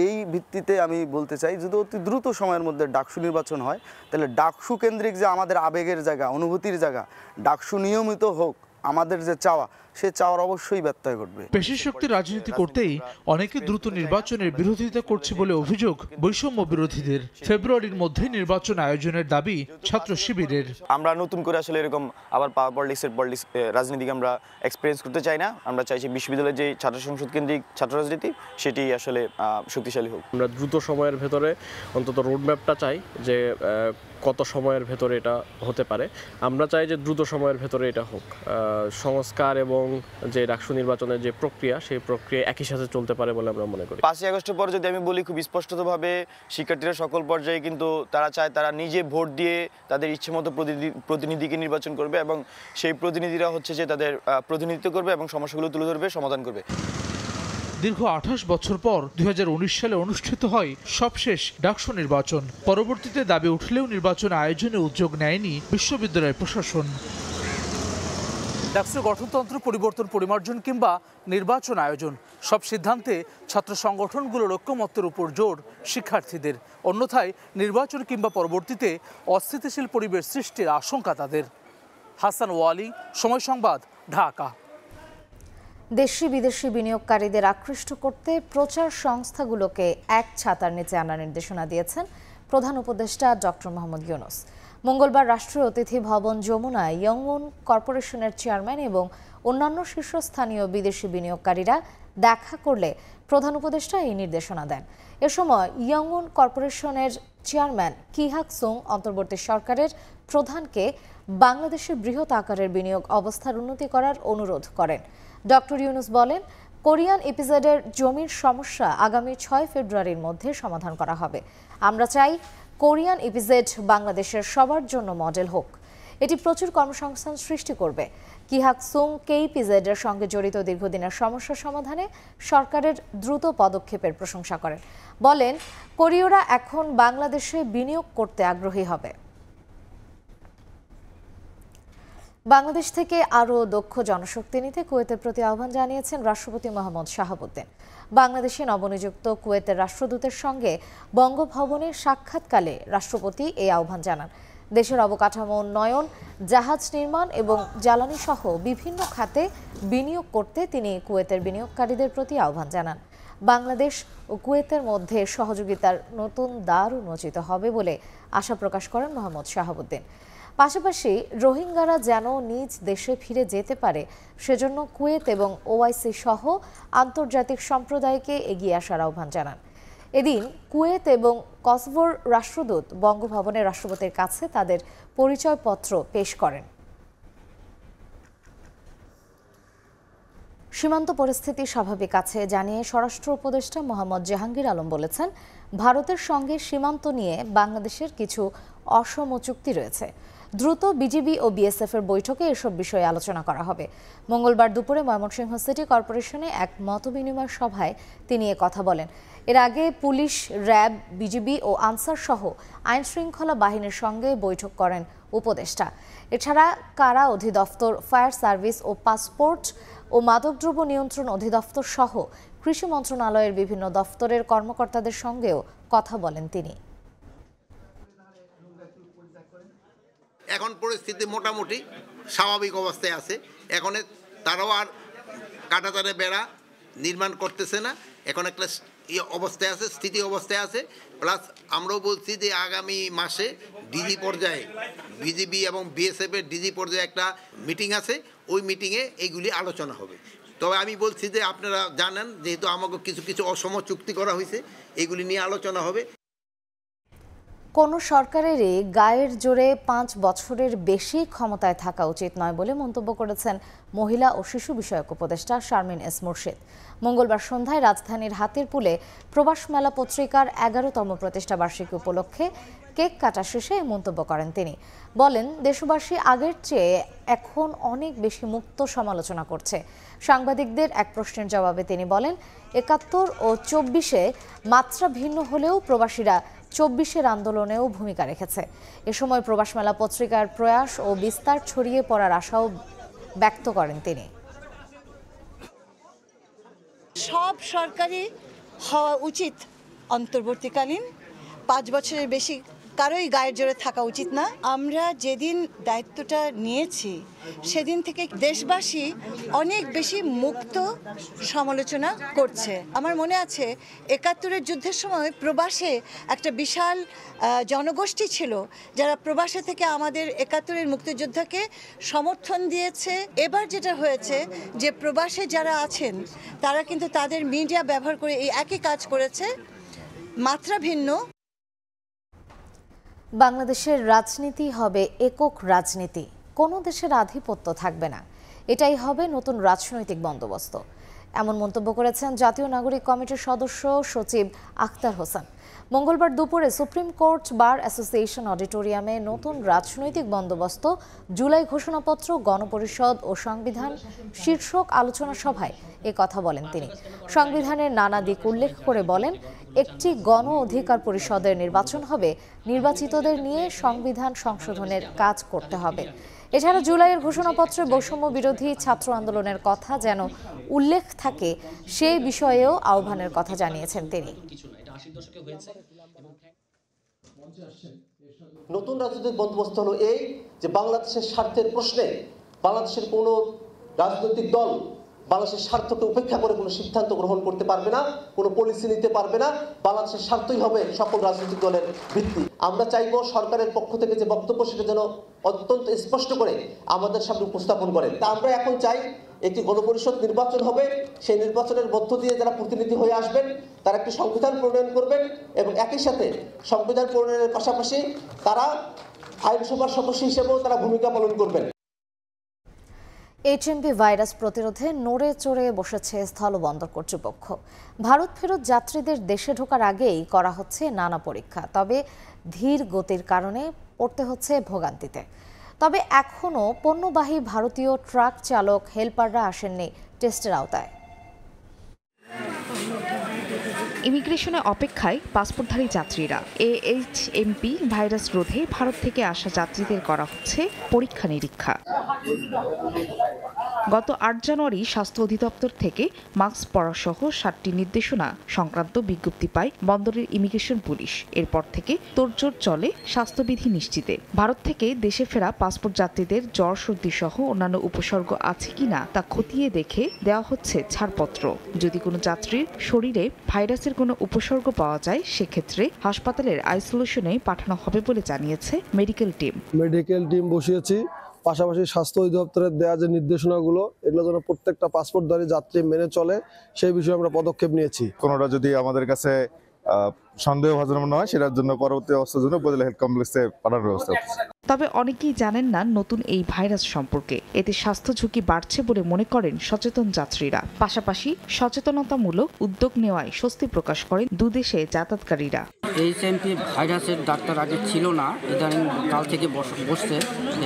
এই ভিত্তিতে আমি বলতে চাই যদি অতি দ্রুত সময়ের মধ্যে ডাকসু নির্বাচন হয়, তাহলে ডাকসু কেন্দ্রিক যে আমাদের আবেগের জায়গা, অনুভূতির জায়গা, ডাকসু নিয়মিত হোক, আমাদের যে চাওয়া, সে চাওয়ার অবশ্যই ব্যত্যয় ঘটবে। পেশি শক্তির রাজনীতি করতেই অনেকে দ্রুত নির্বাচনের বিরোধিতা করছে বলে অভিযোগ বৈষম্য বিরোধীদের। ফেব্রুয়ারির মধ্যে নির্বাচন আয়োজনের দাবি ছাত্র শিবিরের। আমরা নতুন করে আসলে এরকম আবার পলিটিক্স রাজনীতিকে আমরা এক্সপিরিয়েন্স করতে চাই না। আমরা চাইছি বিশ্ববিদ্যালয়ের যে ছাত্র সংসদ কেন্দ্রিক ছাত্র রাজনীতি সেটি আসলে শক্তিশালী হোক। আমরা দ্রুত সময়ের ভেতরে অন্তত রোডম্যাপটা চাই যে কত সময়ের ভেতরে এটা হতে পারে। আমরা চাই যে দ্রুত সময়ের ভেতরে এটা হোক। সংস্কার এবং যে ডাকসু নির্বাচনের যে প্রক্রিয়া, সেই প্রক্রিয়া একই সাথে চলতে পারে বলে আমরা মনে করি। 5ই আগস্টের পর যদি আমি বলি, খুব স্পষ্টতভাবে শিক্ষার্থীরা সকল পর্যায়ে কিন্তু তারা চায় তারা নিজে ভোট দিয়ে তাদের ইচ্ছে মতো প্রতিনিধিকে নির্বাচন করবে এবং সেই প্রতিনিধিরা হচ্ছে যে তাদের প্রতিনিধিত্ব করবে এবং সমস্যাগুলো তুলে ধরবে, সমাধান করবে। দীর্ঘ 28 বছর পর 2019 সালে অনুষ্ঠিত হয় সবশেষ ডাকসু নির্বাচন। পরবর্তীতে দাবি উঠলেও নির্বাচন আয়োজনে উদ্যোগ নেয়নি বিশ্ববিদ্যালয় প্রশাসন। ডাকসুর গঠনতন্ত্র পরিবর্তন, পরিমার্জন কিংবা নির্বাচন আয়োজন, সব সিদ্ধান্তে ছাত্র সংগঠনগুলোর ঐক্যমত্যের উপর জোর শিক্ষার্থীদের। অন্যথায় নির্বাচন কিংবা পরবর্তীতে অস্থিতিশীল পরিবেশ সৃষ্টির আশঙ্কা তাদের। হাসান ওয়ালি, সময় সংবাদ, ঢাকা। দেশি বিদেশি বিনিয়োগকারীদের আকৃষ্ট করতে প্রচার সংস্থাগুলোকে এক ছাতার নিচে আনার নির্দেশনা দিয়েছেন প্রধান উপদেষ্টা ডক্টর মোহাম্মদ ইউনূস। মঙ্গলবার রাষ্ট্রীয় অতিথি ভবন যমুনায় ইয়ংউন কর্পোরেশনের চেয়ারম্যান এবং অন্যান্য শীর্ষস্থানীয় বিদেশি বিনিয়োগকারীরা দেখা করলে প্রধান উপদেষ্টা এই নির্দেশনা দেন। এ সময় ইয়ংউন কর্পোরেশনের চেয়ারম্যান কিহাক সুং অন্তর্বর্তী সরকারের প্রধানকে বাংলাদেশের বৃহৎ আকারের বিনিয়োগ অবস্থার উন্নতি করার অনুরোধ করেন। ডক্টর ইউনূস বলেন, কোরিয়ান ইপিজেডের জমির সমস্যা আগামী 6 ফেব্রুয়ারির মধ্যে সমাধান করা হবে। আমরা চাই কোরিয়ান ইপিজেড বাংলাদেশের সবার জন্য মডেল হোক। এটি প্রচুর কর্মসংস্থান সৃষ্টি করবে। কিহাক সুং কেইপিজেডের সঙ্গে জড়িত দীর্ঘদিনের সমস্যা সমাধানে সরকারের দ্রুত পদক্ষেপের প্রশংসা করেন। বলেন, কোরীয়রা এখন বাংলাদেশে বিনিয়োগ করতে আগ্রহী হবে। বাংলাদেশ থেকে আরও দক্ষ জনশক্তি নিতে কুয়েতের প্রতি আহ্বান জানিয়েছেন রাষ্ট্রপতি মোহাম্মদ শাহাবুদ্দিন। বাংলাদেশে নবনিযুক্ত কুয়েতের রাষ্ট্রদূতের সঙ্গে বঙ্গভবনে সাক্ষাৎকালে রাষ্ট্রপতি এই আহ্বান জানান। দেশের অবকাঠামো উন্নয়ন, জাহাজ নির্মাণ এবং জ্বালানি সহ বিভিন্ন খাতে বিনিয়োগ করতে তিনি কুয়েতের বিনিয়োগকারীদের প্রতি আহ্বান জানান। বাংলাদেশ ও কুয়েতের মধ্যে সহযোগিতার নতুন দ্বার উন্মোচিত হবে বলে আশা প্রকাশ করেন মোহাম্মদ শাহাবুদ্দিন। পাশাপাশি রোহিঙ্গারা যেন নিজ দেশে ফিরে যেতে পারে সেজন্য কুয়েত এবং ওআইসি সহ আন্তর্জাতিক সম্প্রদায়কে এগিয়ে আসার আহ্বান জানান। এদিন কুয়েত এবং কসোভোর রাষ্ট্রদূত বঙ্গভবনে রাষ্ট্রপতির কাছে তাদের পরিচয়পত্র পেশ করেন। সীমান্ত পরিস্থিতি স্বাভাবিক আছে জানিয়ে স্বরাষ্ট্র উপদেষ্টা মোহাম্মদ জাহাঙ্গীর আলম বলেছেন, ভারতের সঙ্গে সীমান্ত নিয়ে বাংলাদেশের কিছু অসম চুক্তি রয়েছে। দ্রুত বিজিবি ও বিএসএফ এর বৈঠকে এসব বিষয়ে আলোচনা করা হবে। মঙ্গলবার দুপুরে ময়মনসিংহ সিটি কর্পোরেশনে এক মতবিনিময় সভায় তিনি কথা বলেন। এর আগে পুলিশ, র্যাব, বিজিবি ও আনসার সহ আইন শৃঙ্খলা বাহিনীর সঙ্গে বৈঠক করেন উপদেষ্টা। এছাড়া কারা অধিদপ্তর, ফায়ার সার্ভিস ও পাসপোর্ট ও মাদকদ্রব্য নিয়ন্ত্রণ অধিদপ্তর সহ কৃষি মন্ত্রণালয়ের বিভিন্ন দপ্তরের কর্মকর্তাদের সঙ্গেও কথা বলেন তিনি। এখন পরিস্থিতি মোটামুটি স্বাভাবিক অবস্থায় আছে। এখন তারাও আর কাঁটাতারে বেড়া নির্মাণ করতেছে না। এখন একটা অবস্থায় আছে, স্থিতি অবস্থায় আছে। প্লাস আমরাও বলছি যে আগামী মাসে ডিজি পর্যায়ে বিজিবি এবং বিএসএফ এর ডিজি পর্যায়ে একটা মিটিং আছে। ওই মিটিংয়ে এইগুলি আলোচনা হবে। তবে আমি বলছি যে আপনারা জানেন, যেহেতু আমাকে কিছু কিছু অসম চুক্তি করা হয়েছে, এগুলি নিয়ে আলোচনা হবে। কোনো সরকারেরই গায়ের জোরে 5 বছরের বেশি ক্ষমতায় থাকা উচিত নয় বলে মন্তব্য করেছেন মহিলা ও শিশু বিষয়ক উপদেষ্টা শারমিন এস মুর্শিদ। মঙ্গলবার সন্ধ্যায় রাজধানীর হাতিরপুলে প্রবাস মেলা পত্রিকার 11তম প্রতিষ্ঠা বার্ষিকী উপলক্ষে কেক কাটা শেষে মন্তব্য করেন তিনি। বলেন, দেশবাসী আগের চেয়ে এখন অনেক বেশি মুক্ত সমালোচনা করছে। সাংবাদিকদের এক প্রশ্নের জবাবে তিনি বলেন, 71 ও 24-এ মাত্রা ভিন্ন হলেও প্রবাসীরা 24-এর আন্দোলনেও ভূমিকা রেখেছে। এ সময় প্রবাস মেলা পত্রিকার প্রয়াস ও বিস্তার ছড়িয়ে পড়ার আশাও ব্যক্ত করেন তিনি। সব সরকারি হওয়া উচিত অন্তর্বর্তীকালীন, 5 বছরের বেশি কারোই গায়ের জোরে থাকা উচিত না। আমরা যেদিন দায়িত্বটা নিয়েছি সেদিন থেকে দেশবাসী অনেক বেশি মুক্ত সমালোচনা করছে। আমার মনে আছে 71-এর যুদ্ধের সময় প্রবাসে একটা বিশাল জনগোষ্ঠী ছিল যারা প্রবাসে থেকে আমাদের 71-এর মুক্তিযোদ্ধাকে সমর্থন দিয়েছে। এবার যেটা হয়েছে যে প্রবাসে যারা আছেন তারা কিন্তু তাদের মিডিয়া ব্যবহার করে এই একই কাজ করেছে, মাত্রা ভিন্ন। বাংলাদেশের রাজনীতি হবে একক রাজনীতি, কোনো দেশের আধিপত্য থাকবে না, এটাই হবে নতুন রাজনৈতিক বন্দোবস্ত, এমন মন্তব্য করেছেন জাতীয় নাগরিক কমিটির সদস্য সচিব আখতার হোসেন। মঙ্গলবার দুপুরে সুপ্রিম কোর্ট বার অ্যাসোসিয়েশন অডিটোরিয়ামে নতুন রাজনৈতিক বন্দোবস্ত জুলাই ঘোষণাপত্র গণপরিষদ ও সংবিধান শীর্ষক আলোচনা সভায় এ কথা বলেন তিনি। সংবিধানের নানা দিক উল্লেখ করে বলেন, একটি গণ অধিকার পরিষদের নির্বাচন হবে, নির্বাচিতদের নিয়ে সংবিধান সংশোধনের কাজ করতে হবে। এছাড়া জুলাইয়ের ঘোষণাপত্রে বৈষম্য বিরোধী ছাত্র আন্দোলনের কথা যেন উল্লেখ থাকে সেই বিষয়েও আহ্বানের কথা জানিয়েছেন তিনি। নতুন রাজনৈতিক বন্দোবস্ত হলো এই যে বাংলাদেশের স্বার্থের প্রশ্নে বাংলাদেশের কোনো রাজনৈতিক দল বাংলাদেশের স্বার্থকে উপেক্ষা করে কোনো সিদ্ধান্ত গ্রহণ করতে পারবে না, কোনো পলিসি নিতে পারবে না। বাংলাদেশের স্বার্থই হবে সকল রাজনৈতিক দলের ভিত্তি। আমরা চাইব সরকারের পক্ষ থেকে যে বক্তব্য সেটা যেন অত্যন্ত স্পষ্ট করে আমাদের সামনে উপস্থাপন করেন। তা আমরা এখন চাই একটি গণপরিষদ নির্বাচন হবে, সেই নির্বাচনের মধ্য দিয়ে যারা প্রতিনিধি হয়ে আসবেন তারা একটি সংবিধান প্রণয়ন করবেন এবং একই সাথে সংবিধান প্রণয়নের পাশাপাশি তারা আইনসভার সদস্য হিসেবেও তারা ভূমিকা পালন করবেন। এইচএমভি ভাইরাস প্রতিরোধে নড়ে চড়ে বসেছে স্থলবন্দর কর্তৃপক্ষ। ভারত ফেরত যাত্রীদের দেশে ঢোকার আগেই করা হচ্ছে নানা পরীক্ষা, তবে ধীর গতির কারণে পড়তে হচ্ছে ভোগান্তিতে। তবে এখনও পণ্যবাহী ভারতীয় ট্রাক চালক হেলপাররা আসেননি টেস্টের আওতায়। ইমিগ্রেশনে অপেক্ষায় পাসপোর্টধারী যাত্রীরা। এইচএমভি ভাইরাস রোধে ভারত থেকে আসা যাত্রীদের করা হচ্ছে পরীক্ষা নিরীক্ষা। গত 8 জানুয়ারি স্বাস্থ্য অধিদপ্তর থেকে মাস্ক পরা সহ 7টি নির্দেশনা সংক্রান্ত বিজ্ঞপ্তি পায় বন্দরের ইমিগ্রেশন পুলিশ। এরপর থেকে তোড়জোড় চলে স্বাস্থ্যবিধি নিশ্চিতে। ভারত থেকে দেশে ফেরা পাসপোর্ট যাত্রীদের জ্বর সর্দি সহ অন্যান্য উপসর্গ আছে কিনা তা খতিয়ে দেখে দেওয়া হচ্ছে ছাড়পত্র। যদি কোনো যাত্রীর শরীরে ভাইরাসের কোনো উপসর্গ পাওয়া যায় সেক্ষেত্রে হাসপাতালের আইসোলেশনে পাঠানো হবে বলে জানিয়েছে মেডিকেল টিম বসিয়েছি। পাশাপাশি স্বাস্থ্য অধিদপ্তরের দেওয়া যে নির্দেশনাগুলো এগুলো যেন প্রত্যেকটা পাসপোর্টধারী যাত্রী মেনে চলে সেই বিষয়ে আমরা পদক্ষেপ নিয়েছি। কোনোটা যদি আমাদের কাছে সন্দেহভাজন মনে হয় সেটার জন্য পরবর্তী অবস্থার জন্য উপজেলা হেলথ কমপ্লেক্সে পাঠানোর ব্যবস্থা করছে। তবে অনেকেই জানেন না নতুন এই ভাইরাস সম্পর্কে। এতে স্বাস্থ্য ঝুঁকি বাড়ছে বলে মনে করেন সচেতন যাত্রীরা। পাশাপাশি সচেতনতামূলক উদ্যোগ নেওয়ায় স্বস্তি প্রকাশ করেন দুদেশে যাতায়াতকারীরা। এইচএমভি ভাইরাসের ডাক্তার আগে ছিল না, ইদানিং কাল থেকে বসছে,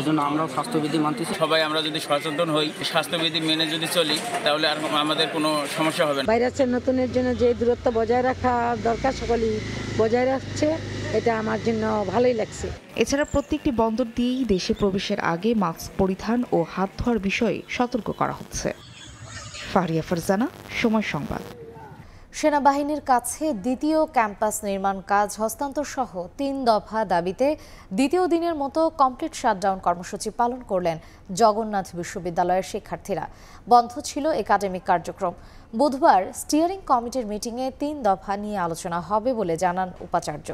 এজন্য আমরাও স্বাস্থ্যবিধি মানতেছি। সবাই আমরা যদি সচেতন হই, স্বাস্থ্যবিধি মেনে যদি চলি, তাহলে আর আমাদের কোনো সমস্যা হবে না। ভাইরাসের নতুনের জন্য যে দূরত্ব বজায় রাখা দরকার সকলেই বজায় রাখছে, এটা আমার জন্য ভালোই লাগছে। এছাড়া প্রত্যেকটি বন্দর দিয়েই দেশে প্রবেশের আগে মাস্ক পরিধান ও হাত ধোয়ার বিষয়ে সতর্ক করা হচ্ছে। ফারিয়া ফারজানা, সময় সংবাদ। সেনাবাহিনীর কাছে দ্বিতীয় ক্যাম্পাস নির্মাণ কাজ হস্তান্তর সহ 3 দফা দাবিতে দ্বিতীয় দিনের মতো কমপ্লিট শাটডাউন কর্মসূচি পালন করলেন জগন্নাথ বিশ্ববিদ্যালয়ের শিক্ষার্থীরা। বন্ধ ছিল একাডেমিক কার্যক্রম। বুধবার স্টিয়ারিং কমিটির মিটিংয়ে 3 দফা নিয়ে আলোচনা হবে বলে জানান উপাচার্য।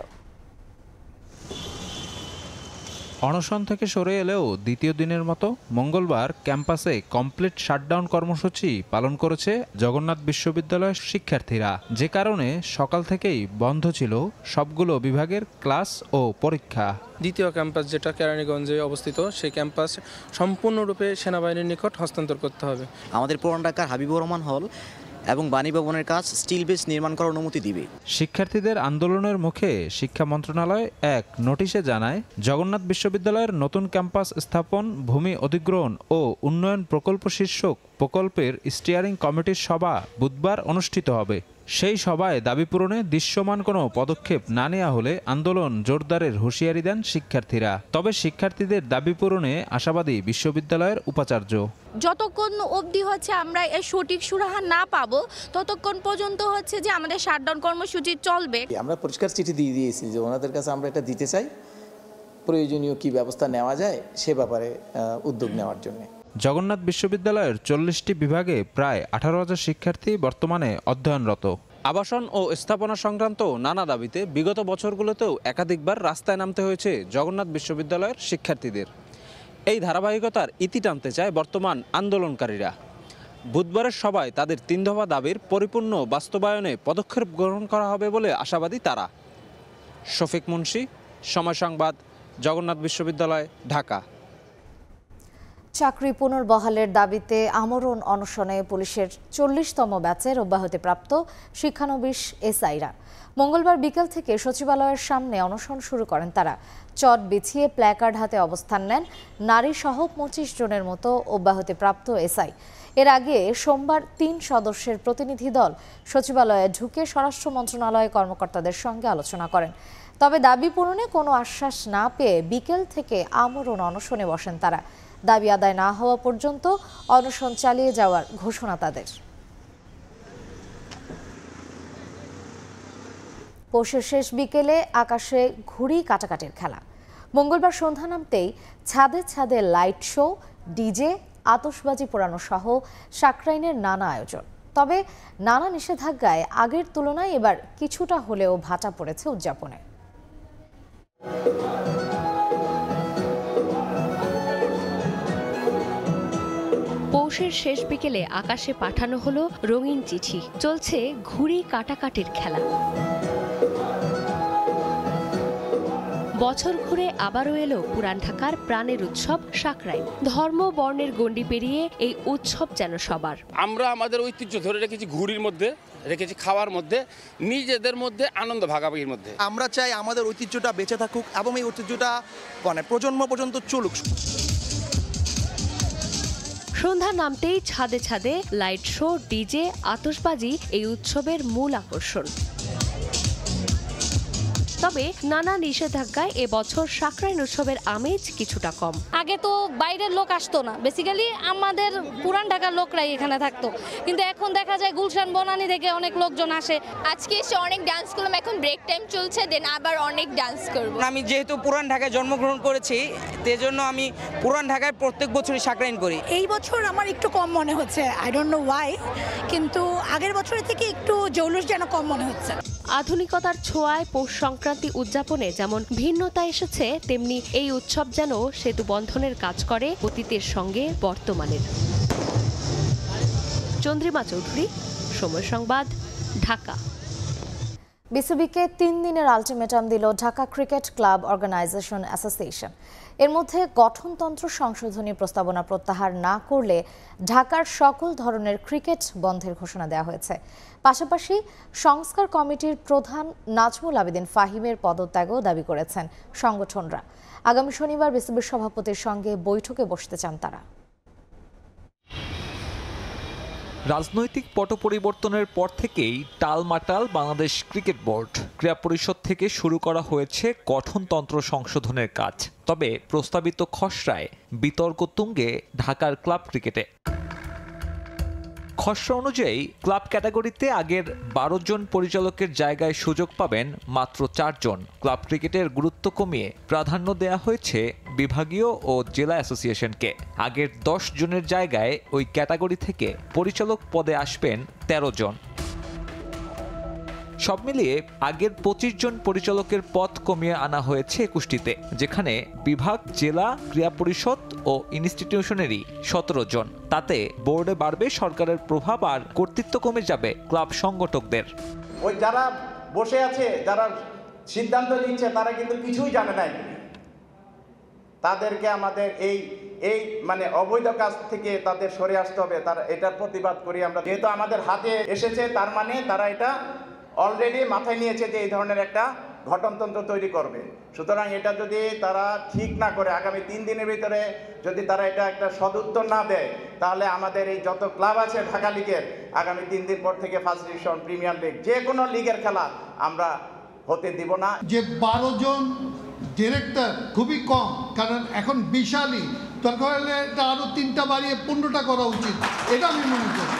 অনশন থেকে সরে এলেও দ্বিতীয় দিনের মতো মঙ্গলবার ক্যাম্পাসে কমপ্লিট শাটডাউন কর্মসূচি পালন করেছে জগন্নাথ বিশ্ববিদ্যালয়ের শিক্ষার্থীরা, যে কারণে সকাল থেকেই বন্ধ ছিল সবগুলো বিভাগের ক্লাস ও পরীক্ষা। দ্বিতীয় ক্যাম্পাস যেটা কেরানীগঞ্জে অবস্থিত, সেই ক্যাম্পাস সম্পূর্ণরূপে সেনাবাহিনীর নিকট হস্তান্তর করতে হবে। আমাদের পুরান ঢাকার হাবিবুর রহমান হল এবং বাণী ভবনের কাজ স্টিল বেস নির্মাণ করার অনুমতি দিবে। শিক্ষার্থীদের আন্দোলনের মুখে শিক্ষা মন্ত্রণালয় এক নোটিশে জানায়, জগন্নাথ বিশ্ববিদ্যালয়ের নতুন ক্যাম্পাস স্থাপন, ভূমি অধিগ্রহণ ও উন্নয়ন প্রকল্প শীর্ষক প্রকল্পের স্টিয়ারিং কমিটির সভা বুধবার অনুষ্ঠিত হবে। সেই সভায় দাবি পূরণে দৃশ্যমান কোনো পদক্ষেপ না নেওয়া হলে আন্দোলন জোরদারের হুঁশিয়ারি দেন শিক্ষার্থীরা। তবে শিক্ষার্থীদের দাবি পূরণে আশাবাদী বিশ্ববিদ্যালয়ের উপাচার্য। যতক্ষণ অবধি হচ্ছে আমরা এর সঠিক সুরাহা না পাবো, ততক্ষণ পর্যন্ত হচ্ছে যে আমাদের শাটডাউন কর্মসূচি চলবে। আমরা পরিষ্কার চিঠি দিয়ে দিয়েছি যে ওনাদের কাছে আমরা এটা দিতে চাই, প্রয়োজনীয় কি ব্যবস্থা নেওয়া যায় সে ব্যাপারে উদ্যোগ নেওয়ার জন্য। জগন্নাথ বিশ্ববিদ্যালয়ের 40টি বিভাগে প্রায় 18,000 শিক্ষার্থী বর্তমানে অধ্যয়নরত। আবাসন ও স্থাপনা সংক্রান্ত নানা দাবিতে বিগত বছরগুলোতেও একাধিকবার রাস্তায় নামতে হয়েছে জগন্নাথ বিশ্ববিদ্যালয়ের শিক্ষার্থীদের। এই ধারাবাহিকতার ইতি টানতে চায় বর্তমান আন্দোলনকারীরা। বুধবারের সভায় তাদের 3 দফা দাবির পরিপূর্ণ বাস্তবায়নে পদক্ষেপ গ্রহণ করা হবে বলে আশাবাদী তারা। শফিক মুন্সি, সময় সংবাদ, জগন্নাথ বিশ্ববিদ্যালয়, ঢাকা। চাকরি পুনর্বহালের দাবিতে আমরণ অনশনে পুলিশের 40তম ব্যাচের অব্যাহতিপ্রাপ্ত শিক্ষানবিশ এসআইরা মঙ্গলবার বিকেল থেকে সচিবালয়ের সামনে অনশন শুরু করেন তারা। চট বিছিয়ে প্ল্যাকার্ড হাতে অবস্থান নেন নারী সহ 25 জনের মতো অব্যাহতিপ্রাপ্ত এসআই। এর আগে সোমবার 3 সদস্যের প্রতিনিধি দল সচিবালয়ে ঢুকে স্বরাষ্ট্র মন্ত্রণালয়ের কর্মকর্তাদের সঙ্গে আলোচনা করেন। তবে দাবি পূরণে কোনো আশ্বাস না পেয়ে বিকেল থেকে আমরণ অনশনে বসেন তারা। দাবি আদায় না হওয়া পর্যন্ত অনশন চালিয়ে যাওয়ার ঘোষণা তাদের। পৌষের শেষ বিকেলে আকাশে ঘুড়ি কাটাকাটির খেলা। মঙ্গলবার সন্ধ্যা নামতেই ছাদে ছাদে লাইট শো, ডিজে, আতশবাজি পোড়ানো সহ সাকরাইনের নানা আয়োজন। তবে নানা নিষেধাজ্ঞায় আগের তুলনায় এবার কিছুটা হলেও ভাটা পড়েছে উদযাপনে। পৌষের শেষ বিকেলে আকাশে পাঠানো হলো রঙিন চিঠি, চলছে ঘুড়ি কাটাকাটির খেলা। বছর ঘুরে আবারও এলো পুরান ঢাকার প্রাণের উৎসব সাকরাইন। ধর্ম বর্ণের গণ্ডি পেরিয়ে এই উৎসব যেন সবার। আমরা আমাদের ঐতিহ্য ধরে রেখেছি ঘুড়ির মধ্যে, রেখেছি খাওয়ার মধ্যে, নিজেদের মধ্যে আনন্দ ভাগাভাগির মধ্যে। আমরা চাই আমাদের ঐতিহ্যটা বেঁচে থাকুক এবং এই ঐতিহ্যটা প্রজন্ম পর্যন্ত চলুক। সন্ধ্যা নামতেই ছাদে ছাদে লাইট শো, ডিজে, আতশবাজি এই উৎসবের মূল আকর্ষণ। তবে নানা নিষেধাজ্ঞায় এবছর সাকরাইন উৎসবের আমেজ কিছুটা কম। আগে তো বাইরের লোক আসতো না, বেসিক্যালি আমাদের পুরান ঢাকার লোকরাই এখানে থাকতো, কিন্তু এখন দেখা যায় গুলশান বনানী থেকে অনেক লোকজন আসে। আজকে এসে অনেক ডান্স করলাম, এখন ব্রেক টাইম চলছে, দেন আবার অনেক ডান্স করব। আমি যেহেতু পুরান ঢাকায় জন্মগ্রহণ করেছি, সেজন্য আমি পুরান ঢাকায় প্রত্যেক বছরই সাকরাইন করি। এই বছর আমার একটু কম মনে হচ্ছে, আই ডোন্ট নো ওয়াই, কিন্তু আগের বছরের থেকে একটু জৌলুস যেন কম মনে হচ্ছে। আধুনিকতার ছোঁয়ায় পৌষ সংক্রান্তি উদযাপনে যেমন ভিন্নতা এসেছে, তেমনি এই উৎসব যেন সেতু বন্ধনের কাজ করে অতীতের সঙ্গে বর্তমানের। চন্দ্রিমা চৌধুরী, সময় সংবাদ, ঢাকা। বিসিবিকে 3 দিনের আলটিমেটাম দিল Dhaka cricket club organisation association. এর মধ্যে গঠনতন্ত্র সংশোধনী প্রস্তাবনা প্রত্যাহার না করলে ঢাকার সকল ধরনের ক্রিকেট বন্ধের ঘোষণা দেওয়া হয়েছে। পাশাপাশি সংস্কার কমিটির প্রধান নাজমুল আবেদিন ফাহিমের পদত্যাগও দাবি করেছেন সংগঠনরা। আগামী শনিবার বিসিবির সভাপতির সঙ্গে বৈঠকে বসতে চান তারা। রাজনৈতিক পট পরিবর্তনের পর থেকেই টালমাটাল বাংলাদেশ ক্রিকেট বোর্ড। ক্রীড়া পরিষদ থেকে শুরু করা হয়েছে গঠনতন্ত্র সংশোধনের কাজ। তবে প্রস্তাবিত খসড়ায় বিতর্ক তুঙ্গে ঢাকার ক্লাব ক্রিকেটে। খসড়া অনুযায়ী ক্লাব ক্যাটাগরিতে আগের 12 জন পরিচালকের জায়গায় সুযোগ পাবেন মাত্র 4 জন। ক্লাব ক্রিকেটের গুরুত্ব কমিয়ে প্রাধান্য দেয়া হয়েছে বিভাগীয় ও জেলা অ্যাসোসিয়েশনকে। আগের 10 জনের জায়গায় ওই ক্যাটাগরি থেকে পরিচালক পদে আসবেন 13 জন। সব মিলিয়ে আগের 25 জন পরিচালকের পদ কমিয়ে আনা হয়েছে 21টিতে, যেখানে বিভাগ, জেলা, ক্রীড়া পরিষদ ও ইনস্টিটিউশনেরই 17 জন। তাতে বোর্ডে বাড়বে সরকারের প্রভাব আর কর্তৃত্ব কমে যাবে ক্লাব সংগঠকদের। ওই যারা বসে আছে, যারা সিদ্ধান্ত নিচ্ছে, তারা কিন্তু কিছুই জানে না। তাদেরকে আমাদের এই মানে অবৈধ কাজ থেকে তাদের সরে আসতে হবে। তারা এটার প্রতিবাদ করি আমরা। যেহেতু আমাদের হাতে এসেছে, তার মানে তারা এটা অলরেডি মাথায় নিয়েছে যে এই ধরনের একটা গঠনতন্ত্র তৈরি করবে। সুতরাং এটা যদি তারা ঠিক না করে, আগামী 3 দিনের ভিতরে যদি তারা এটা একটা সদুত্তর না দেয়, তাহলে আমাদের এই যত ক্লাব আছে ঢাকা লিগের, আগামী 3 দিন পর থেকে ফার্স্ট ডিভিশন, প্রিমিয়ার লিগ, যে কোনো লিগের খেলা আমরা হতে দিব না। যে 12 জন ডিরেক্টর খুবই কম, কারণ এখন বিশালই দরকার হলে এটা আরো 3টা বাড়িয়ে 15টা করা উচিত, এটা আমি মনে করি।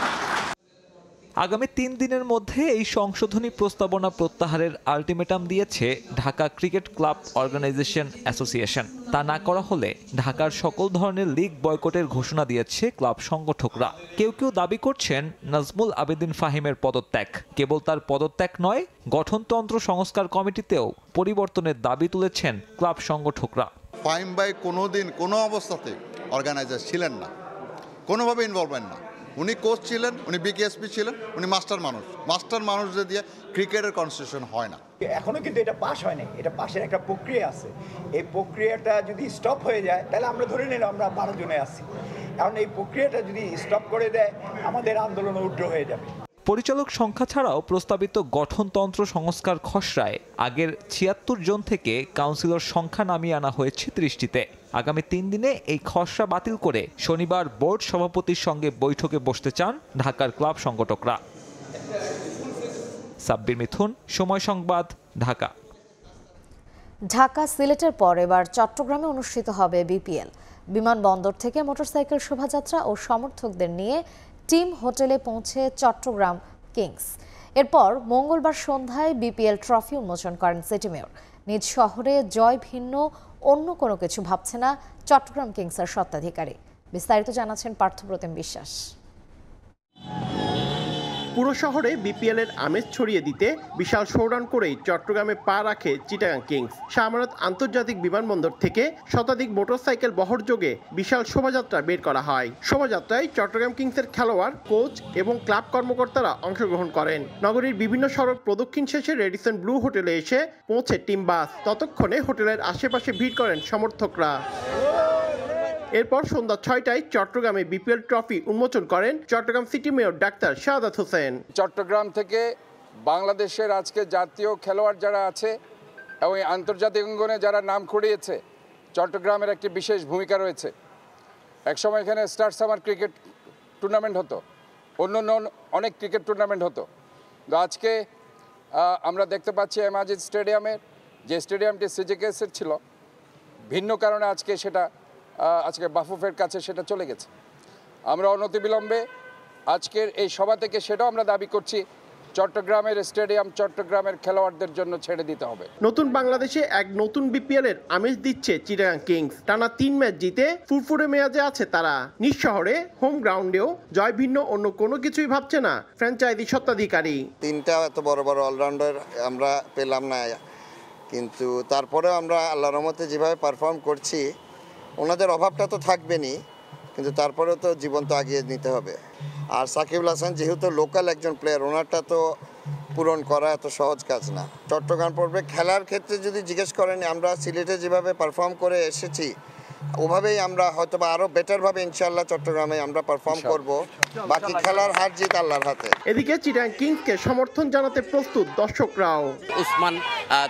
আগামী 3 দিনের মধ্যে এই সংশোধনী প্রস্তাবনা প্রত্যাহারের আলটিমেটাম দিয়েছে Dhaka cricket club organisation association. তা না করা হলে ঢাকার সকল ধরনের লিগ বয়কটের ঘোষণা দিয়েছে ক্লাব সংগঠকরা। কেউ কেউ দাবি করছেন নাজমুল আবেদিন ফাহিমের পদত্যাগ। কেবল তার পদত্যাগ নয়, গঠনতন্ত্র সংস্কার কমিটিতেও পরিবর্তনের দাবি তুলেছেন ক্লাব সংগঠকরা। ফাহিম ভাই কোনোদিন কোনো অবস্থাতে অর্গানাইজার ছিলেন না, কোনোভাবে ইনভলভমেন্ট না। উনি কোচ ছিলেন, উনি বিকেএসপি ছিলেন, উনি মাস্টার মানুষদের দিয়ে ক্রিকেটের কনস্টিটিউশন হয় না। এখনো কিন্তু এটা পাস হয় নাই, এটা পাশের একটা প্রক্রিয়া আছে। এই প্রক্রিয়াটা যদি স্টপ হয়ে যায়, তাহলে আমরা ধরে নিলাম আমরা 12 জনে আছি। কারণ এই প্রক্রিয়াটা যদি স্টপ করে দেয়, আমাদের আন্দোলন উগ্র হয়ে যাবে। পরিচালক সংখ্যা ছাড়াও প্রস্তাবিত গঠনতন্ত্র সংস্কার খসড়ায় আগের 76 জন থেকে কাউন্সিলর সংখ্যা নামিয়ে আনা হয়েছে 30টিতে। আগামী 3 দিনে এই খসড়া বাতিল করে শনিবার বোর্ড সভাপতির সঙ্গে বৈঠকে বসতে চান ঢাকার ক্লাব সংগঠকরা। সাব্বির মিথুন, সময় সংবাদ, ঢাকা। ঢাকা সিলেটের পর এবার চট্টগ্রামে অনুষ্ঠিত হবে বিপিএল। বিমানবন্দর থেকে মোটরসাইকেল শোভাযাত্রা ও সমর্থকদের নিয়ে টিম হোটেলে পৌঁছে চট্টগ্রাম কিংস। এরপর মঙ্গলবার সন্ধ্যায় বিপিএল ট্রফি উন্মোচন করেন সিটি মেয়র। নিজ শহরে জয় ভিন্ন অন্য কোনো কিছু ভাবছে না চট্টগ্রাম কিংসের স্বত্বাধিকারী। বিস্তারিত জানাচ্ছেন পার্থপ্রতিম বিশ্বাস। পুরো শহরে বিপিএল এর আমেজ ছড়িয়ে দিতে বিশাল শোডাউন করেই চট্টগ্রামে পা রাখে চিটাগাং কিংস। শাহ আমানত আন্তর্জাতিক বিমানবন্দর থেকে শতাধিক মোটরসাইকেল বহরযোগে বিশাল শোভাযাত্রা বের করা হয়। শোভাযাত্রায় চট্টগ্রাম কিংসের খেলোয়াড়, কোচ এবং ক্লাব কর্মকর্তারা অংশগ্রহণ করেন। নগরীর বিভিন্ন সড়ক প্রদক্ষিণ শেষে রেডিসন ব্লু হোটেলে এসে পৌঁছে টিম বাস। ততক্ষণে হোটেলের আশেপাশে ভিড় করেন সমর্থকরা। এরপর সন্ধ্যা 6টায় চট্টগ্রামে বিপিএল ট্রফি উন্মোচন করেন Chittagong city mayor doctor Shahadat Hossain. Chittagong থেকে বাংলাদেশের আজকে জাতীয় খেলোয়াড় যারা আছে এবং আন্তর্জাতিক অঙ্গনে যারা নাম কুড়িয়েছে, চট্টগ্রামের একটি বিশেষ ভূমিকা রয়েছে। একসময় এখানে স্টার সামার ক্রিকেট টুর্নামেন্ট হতো, অন্য অনেক ক্রিকেট টুর্নামেন্ট হতো। তো আজকে আমরা দেখতে পাচ্ছি এমাজিদ স্টেডিয়ামের, যে স্টেডিয়ামটি সিজিকেএসের ছিল, ভিন্ন কারণে আজকে বাফুফের কাছে সেটা চলে গেছে। আমরা অনতিবিলম্বে আজকের এই সভা থেকে সেটাও আমরা দাবি করছি, চট্টগ্রামের স্টেডিয়াম চট্টগ্রামের খেলোয়াড়দের জন্য ছেড়ে দিতে হবে। নতুন বাংলাদেশে এক নতুন বিপিএল এর আমেজ দিচ্ছে চিটাগাং কিংস। টানা 3 ম্যাচ জিতে ফুরফুরে মেয়াজে আছে তারা। নিজ শহরে হোম গ্রাউন্ডেও জয় ভিন্ন অন্য কোনো কিছুই ভাবছে না ফ্র্যাঞ্চাইজি স্বত্বাধিকারী। 3টা এত বড় বড় অলরাউন্ডার আমরা পেলাম না, কিন্তু তারপরেও আমরা আল্লাহর রহমতে যেভাবে পারফর্ম করছি, ওনাদের অভাবটা তো থাকবেনই, কিন্তু তারপরেও তো জীবন তো আগিয়ে নিতে হবে। আর সাকিবুল হাসান যেহেতু লোকাল একজন প্লেয়ার, ওনারটা তো পূরণ করা এত সহজ কাজ না। চট্টগ্রাম পর্বে খেলার ক্ষেত্রে যদি জিজ্ঞেস করেন, আমরা সিলেটে যেভাবে পারফর্ম করে এসেছি ওভাবেই আমরা হয়তো বা আরো বেটারভাবে ইনশাআল্লাহ চট্টগ্রামে আমরা পারফর্ম করব। বাকি খেলার হার জিত আল্লাহর হাতে। এদিকে চিটাগাং কিংসকে সমর্থন জানাতে প্রস্তুত দর্শকরাও। উসমান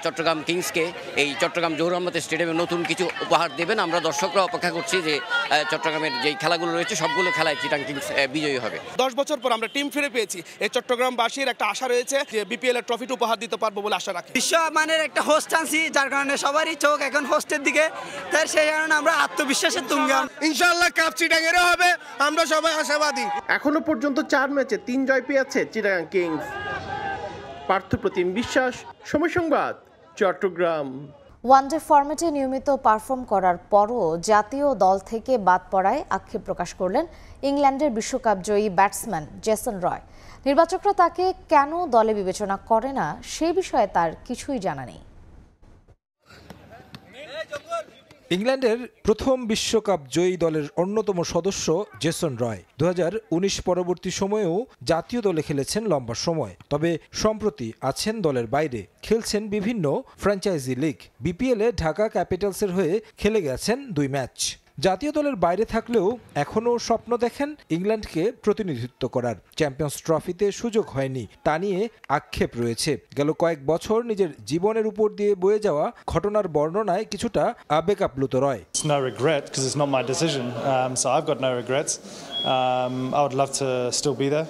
চট্টগ্রাম কিংসকে এই চট্টগ্রাম জহুর আহমদ স্টেডিয়ামে নতুন কিছু উপহার দেবেন। আমরা দর্শকরা অপেক্ষা করছি যে চট্টগ্রামের যেই খেলাগুলো রয়েছে সবগুলো খেলায় চিটাগাং কিংস বিজয়ী হবে। 10 বছর পর আমরা টিম ফিরে পেয়েছি। এই চট্টগ্রামবাসীর একটা আশা রয়েছে যে বিপিএল এর ট্রফিটা উপহার দিতে পারবো বলে আশা রাখি। বিশ্বমানের একটা হোস্ট আনছি, যার কারণে সবারই চোখ এখন হোস্টের দিকে, তাই সেই কারণে আমরা আত্মবিশ্বাসের তুঙ্গে ইনশাআল্লাহ কাপ চিটাগাংয়েরও হবে, আমরা সবাই আশাবাদী। এখনো পর্যন্ত 4 ম্যাচে 3 জয় পেয়েছে চিটাগাং কিংস। পার্থপ্রতিম বিশ্বাস, সময় সংবাদ, চট্টগ্রাম। ওয়ানডে ফরম্যাটে নিয়মিত পারফর্ম করার পরও জাতীয় দল থেকে বাদ পড়ায় আক্ষেপ প্রকাশ করলেন ইংল্যান্ডের বিশ্বকাপ জয়ী ব্যাটসম্যান জেসন রয়। নির্বাচকরা তাকে কেন দলে বিবেচনা করে না সে বিষয়ে তার কিছুই জানা নেই। ইংল্যান্ডের প্রথম বিশ্বকাপ জয়ী দলের অন্যতম সদস্য জেসন রয় 2019 পরবর্তী সময়েও জাতীয় দলে খেলেছেন লম্বা সময়, তবে সম্প্রতি আছেন দলের বাইরে, খেলছেন বিভিন্ন ফ্র্যাঞ্চাইজি লিগ। বিপিএলে ঢাকা ক্যাপিটালসের হয়ে খেলে গেছেন 2 ম্যাচ। জাতীয় দলের বাইরে থাকলেও এখনও স্বপ্ন দেখেন ইংল্যান্ডকে প্রতিনিধিত্ব করার। চ্যাম্পিয়ন্স ট্রফিতে সুযোগ হয়নি, তা নিয়ে আক্ষেপ রয়েছে। গেল কয়েক বছর নিজের জীবনের উপর দিয়ে বয়ে যাওয়া ঘটনার বর্ণনায় কিছুটা আবেগাপ্লুত রয়। No regret because it's not my decision, so I've got no regrets. I would love to still be there.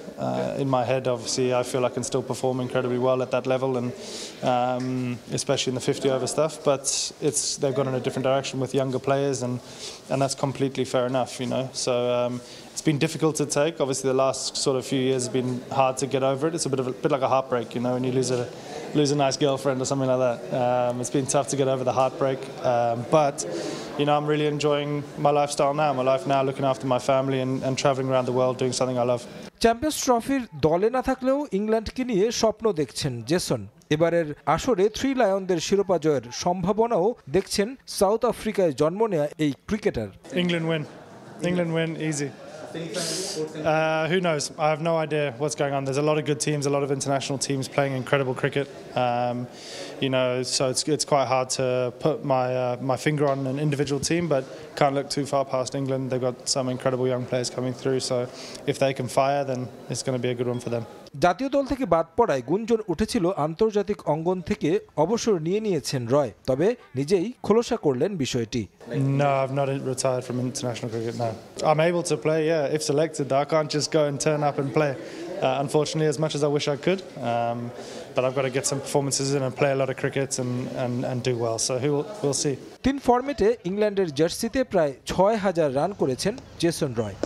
In my head, obviously, I feel I can still perform incredibly well at that level, and especially in the 50-over stuff. But they've gone in a different direction with younger players, and that's completely fair enough, you know. So it's been difficult to take. Obviously, the last sort of few years have been hard to get over it. It's a bit like a heartbreak, you know, when you lose a nice girlfriend or something like that. It's been tough to get over the heartbreak, but you know, I'm really enjoying my lifestyle now. My life now, looking after my family and traveling around the world, doing something I love. Champions ট্রফির দলে না থাকলেও ইংল্যান্ডকে নিয়ে স্বপ্ন দেখছেন Jason. এবারের আসরে 3 লায়নদের শিরোপা জয়ের সম্ভাবনাও দেখছেন সাউথ আফ্রিকায় জন্ম নেয়া এই cricketer. England win, easy. Who knows? I have no idea what's going on. There's a lot of good teams, a lot of international teams playing incredible cricket. You know, so it's quite hard to put my finger on an individual team, but can't look too far past England. They've got some incredible young players coming through, so if they can fire, then it's going to be a good one for them. জাতীয় দল থেকে বাদ পড়ায় গুঞ্জন উঠেছিল আন্তর্জাতিক অঙ্গন থেকে অবসর নিয়েছেন রয়, তবে নিজেই খোলসা করলেন বিষয়টি। No, I've not retired from international cricket, no. I'm able to play, yeah, if selected. I can't just go and turn up and play. Unfortunately, as much as I wish I could, but I've got to get some performances in and play a lot of cricket and do well, so we'll see. 3 ফরম্যাটে ইংল্যান্ডের জার্সিতে প্রায় 6000 run করেছেন Jason Roy.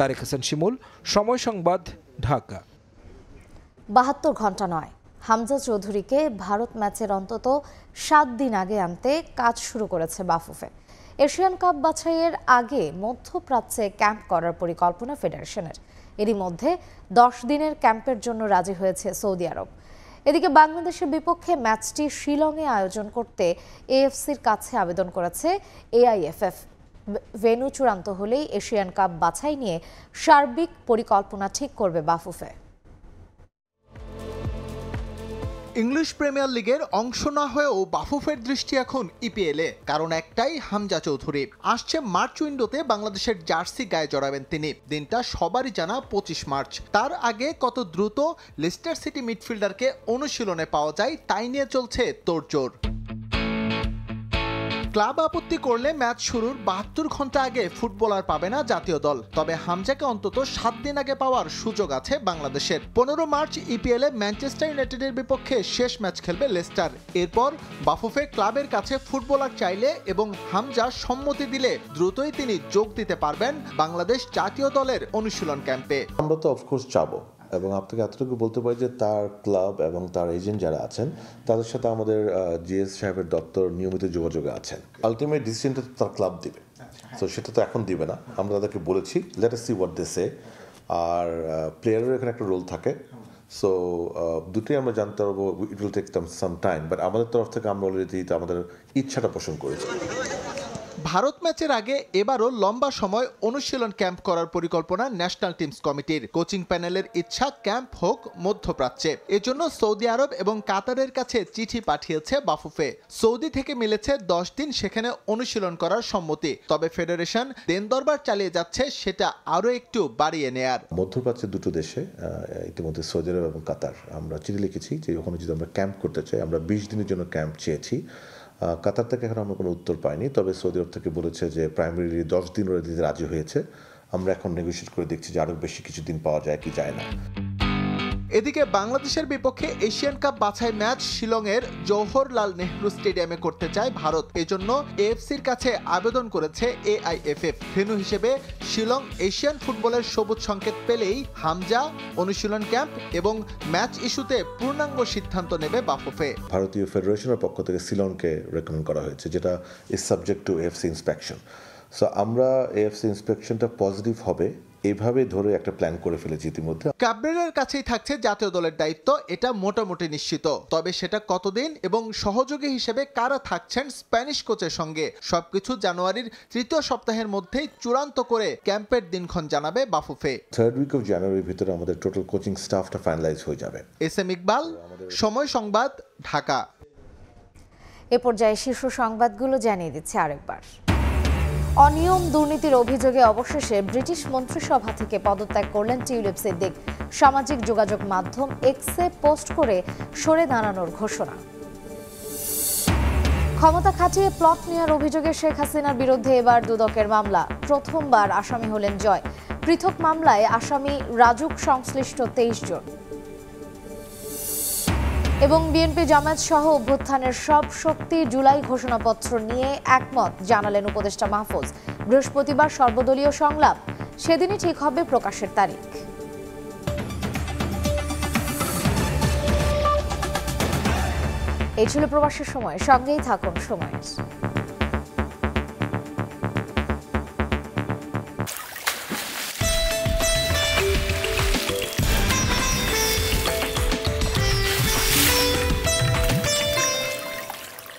Tarique Hasan শিমুল, সময় সংবাদ, ঢাকা। 72 ঘন্টা নয়, হামজা চৌধুরীকে ভারত ম্যাচের অন্তত 7 দিন আগে আনতে কাজ শুরু করেছে বাফুফে। এশিয়ান কাপ বাছাইয়ের আগে মধ্যপ্রাচ্যে ক্যাম্প করার পরিকল্পনা ফেডারেশনের। এরই মধ্যে 10 দিনের ক্যাম্পের জন্য রাজি হয়েছে সৌদি আরব। এদিকে বাংলাদেশের বিপক্ষে ম্যাচটি শিলংয়ে আয়োজন করতে এএফসির কাছে আবেদন করেছে এআইএফএফ। ভেন্যু চূড়ান্ত হলেই এশিয়ান কাপ বাছাই নিয়ে সার্বিক পরিকল্পনা ঠিক করবে বাফুফে। ইংলিশ প্রিমিয়ার লিগের অংশ না হয়েও বাফুফের দৃষ্টি এখন ইপিএলে, কারণ একটাই, হামজা চৌধুরী। আসছে মার্চ উইন্ডোতে বাংলাদেশের জার্সি গায়ে জড়াবেন তিনি। দিনটা সবারই জানা 25 মার্চ। তার আগে কত দ্রুত লেস্টার সিটি মিডফিল্ডারকে অনুশীলনে পাওয়া যায় তাই নিয়ে চলছে তোড়জোড়। ক্লাব আপত্তি করলে ম্যাচ শুরুর 72 ঘন্টা আগে ফুটবলার পাবে না জাতীয় দল, তবে হামজাকে অন্তত 7 দিন আগে পাওয়ার সুযোগ আছে বাংলাদেশের। 15 মার্চ ইপিএলে ম্যানচেস্টার ইউনাইটেডের বিপক্ষে শেষ ম্যাচ খেলবে লেস্টার। এরপর বাফুফে ক্লাবের কাছে ফুটবলার চাইলে এবং হামজা সম্মতি দিলে দ্রুতই তিনি যোগ দিতে পারবেন বাংলাদেশ জাতীয় দলের অনুশীলন ক্যাম্পে। আমরা তো অফকোর্স যাবো, এবং আপনাকে এতটুকু বলতে পারি যে তার ক্লাব এবং তার এজেন্ট যারা আছেন তাদের সাথে আমাদের জিএস সাহেবের দপ্তর নিয়মিত যোগাযোগে আছেন। আলটিমেট ডিসিশনটা তো তার ক্লাব দিবে, তো সেটা তো এখন দিবে না। আমরা তাদেরকে বলেছি let us see what they say. আর প্লেয়ারেরও এখানে একটা রোল থাকে, সো দুটোই আমরা জানতে পারবো। It will take some time, but আমাদের তরফ থেকে আমরা অলরেডি আমাদের ইচ্ছাটা পোষণ করেছি। ভারত ম্যাচের আগে এবারও লম্বা সময় অনুশীলন ক্যাম্প করার পরিকল্পনা ন্যাশনাল টিমস কমিটির। কোচিং প্যানেলের ইচ্ছা ক্যাম্প হোক মধ্যপ্রাচ্যে। এজন্য সৌদি আরব এবং কাতারের কাছে চিঠি পাঠিয়েছে বাফুফে। সৌদি থেকে মিলেছে 10 দিন সেখানে অনুশীলন করার সম্মতি, তবে ফেডারেশন দেন দরবার চালিয়ে যাচ্ছে সেটা আরও একটু বাড়িয়ে নেয়ার। মধ্যপ্রাচ্যের দুটো দেশে ইতিমধ্যে সৌদি আরব এবং কাতার আমরা চিঠি লিখেছি যে ওখানে যদি আমরা ক্যাম্প করতে চাই, আমরা 20 দিনের জন্য ক্যাম্প চেয়েছি। কাতার থেকে এখন আমরা কোনো উত্তর পাইনি, তবে সৌদি আরব থেকে বলেছে যে প্রাইমারি 10 দিন ওরা দিতে রাজি হয়েছে। আমরা এখন নেগোশিয়েট করে দেখছি যে আরও বেশি কিছুদিন পাওয়া যায় কি যায় না। এদিকে বাংলাদেশের বিপক্ষে এশিয়ান কাপ বাছাই ম্যাচ শিলংয়ের জওহরলাল নেহরু স্টেডিয়ামে করতে চায় ভারত। এজন্য এএফসির কাছে আবেদন করেছে এআইএফএফ। ভেন্যু হিসেবে শিলং এশিয়ান ফুটবলের সবুজ সংকেত পেলেই হামজা, অনুশীলন ক্যাম্প এবং ম্যাচ ইস্যুতে পূর্ণাঙ্গ সিদ্ধান্ত নেবে বাফুফে। ভারতীয় ফেডারেশনের পক্ষ থেকে শিলংকে রেকমেন্ড করা হয়েছে, যেটা is subject to AFC inspection. So আমরা এএফসি ইন্সপেকশনটা পজিটিভ হবে এইভাবে ধরে একটা প্ল্যান করে ফেলেছি ইতিমধ্যে। ক্যাব্রেরার কাছেই থাকছে জাতীয় দলের দায়িত্ব, এটা মোটামুটি নিশ্চিত। তবে সেটা কতদিন এবং সহযোগী হিসেবে কারা থাকছেন স্প্যানিশ কোচের সঙ্গে সবকিছু জানুয়ারির তৃতীয় সপ্তাহের মধ্যেই চূড়ান্ত করে ক্যাম্পের দিনক্ষণ জানাবে বাফুফে। 3rd উইক অফ জানুয়ারির ভিতরে আমাদের টোটাল কোচিং স্টাফটা ফাইনালাইজ হয়ে যাবে। SM ইকবাল, সময় সংবাদ, ঢাকা। এ পর্যায়ে শীর্ষ সংবাদগুলো জানিয়ে দিচ্ছে আরেকবার। অনিয়ম দুর্নীতির অভিযোগে অবশেষে ব্রিটিশ মন্ত্রিসভা থেকে পদত্যাগ করলেন টিউলিপ সিদ্দিক। সামাজিক যোগাযোগ মাধ্যম এক্সে পোস্ট করে সরে দাঁড়ানোর ঘোষণা। ক্ষমতা খাটিয়ে প্লট নেওয়ার অভিযোগে শেখ হাসিনার বিরুদ্ধে এবার দুদকের মামলা। প্রথমবার আসামি হলেন জয়। পৃথক মামলায় আসামি রাজুক সংশ্লিষ্ট 23 জন। এবং বিএনপি জামায়াত সহ অভ্যুত্থানের সব শক্তি জুলাই ঘোষণাপত্র নিয়ে একমত জানালেন উপদেষ্টা মাহফুজ। বৃহস্পতিবার সর্বদলীয় সংলাপ, সেদিনই ঠিক হবে প্রকাশের তারিখ। এই ছিল প্রবাসের সময়, সঙ্গেই থাকুন সময়।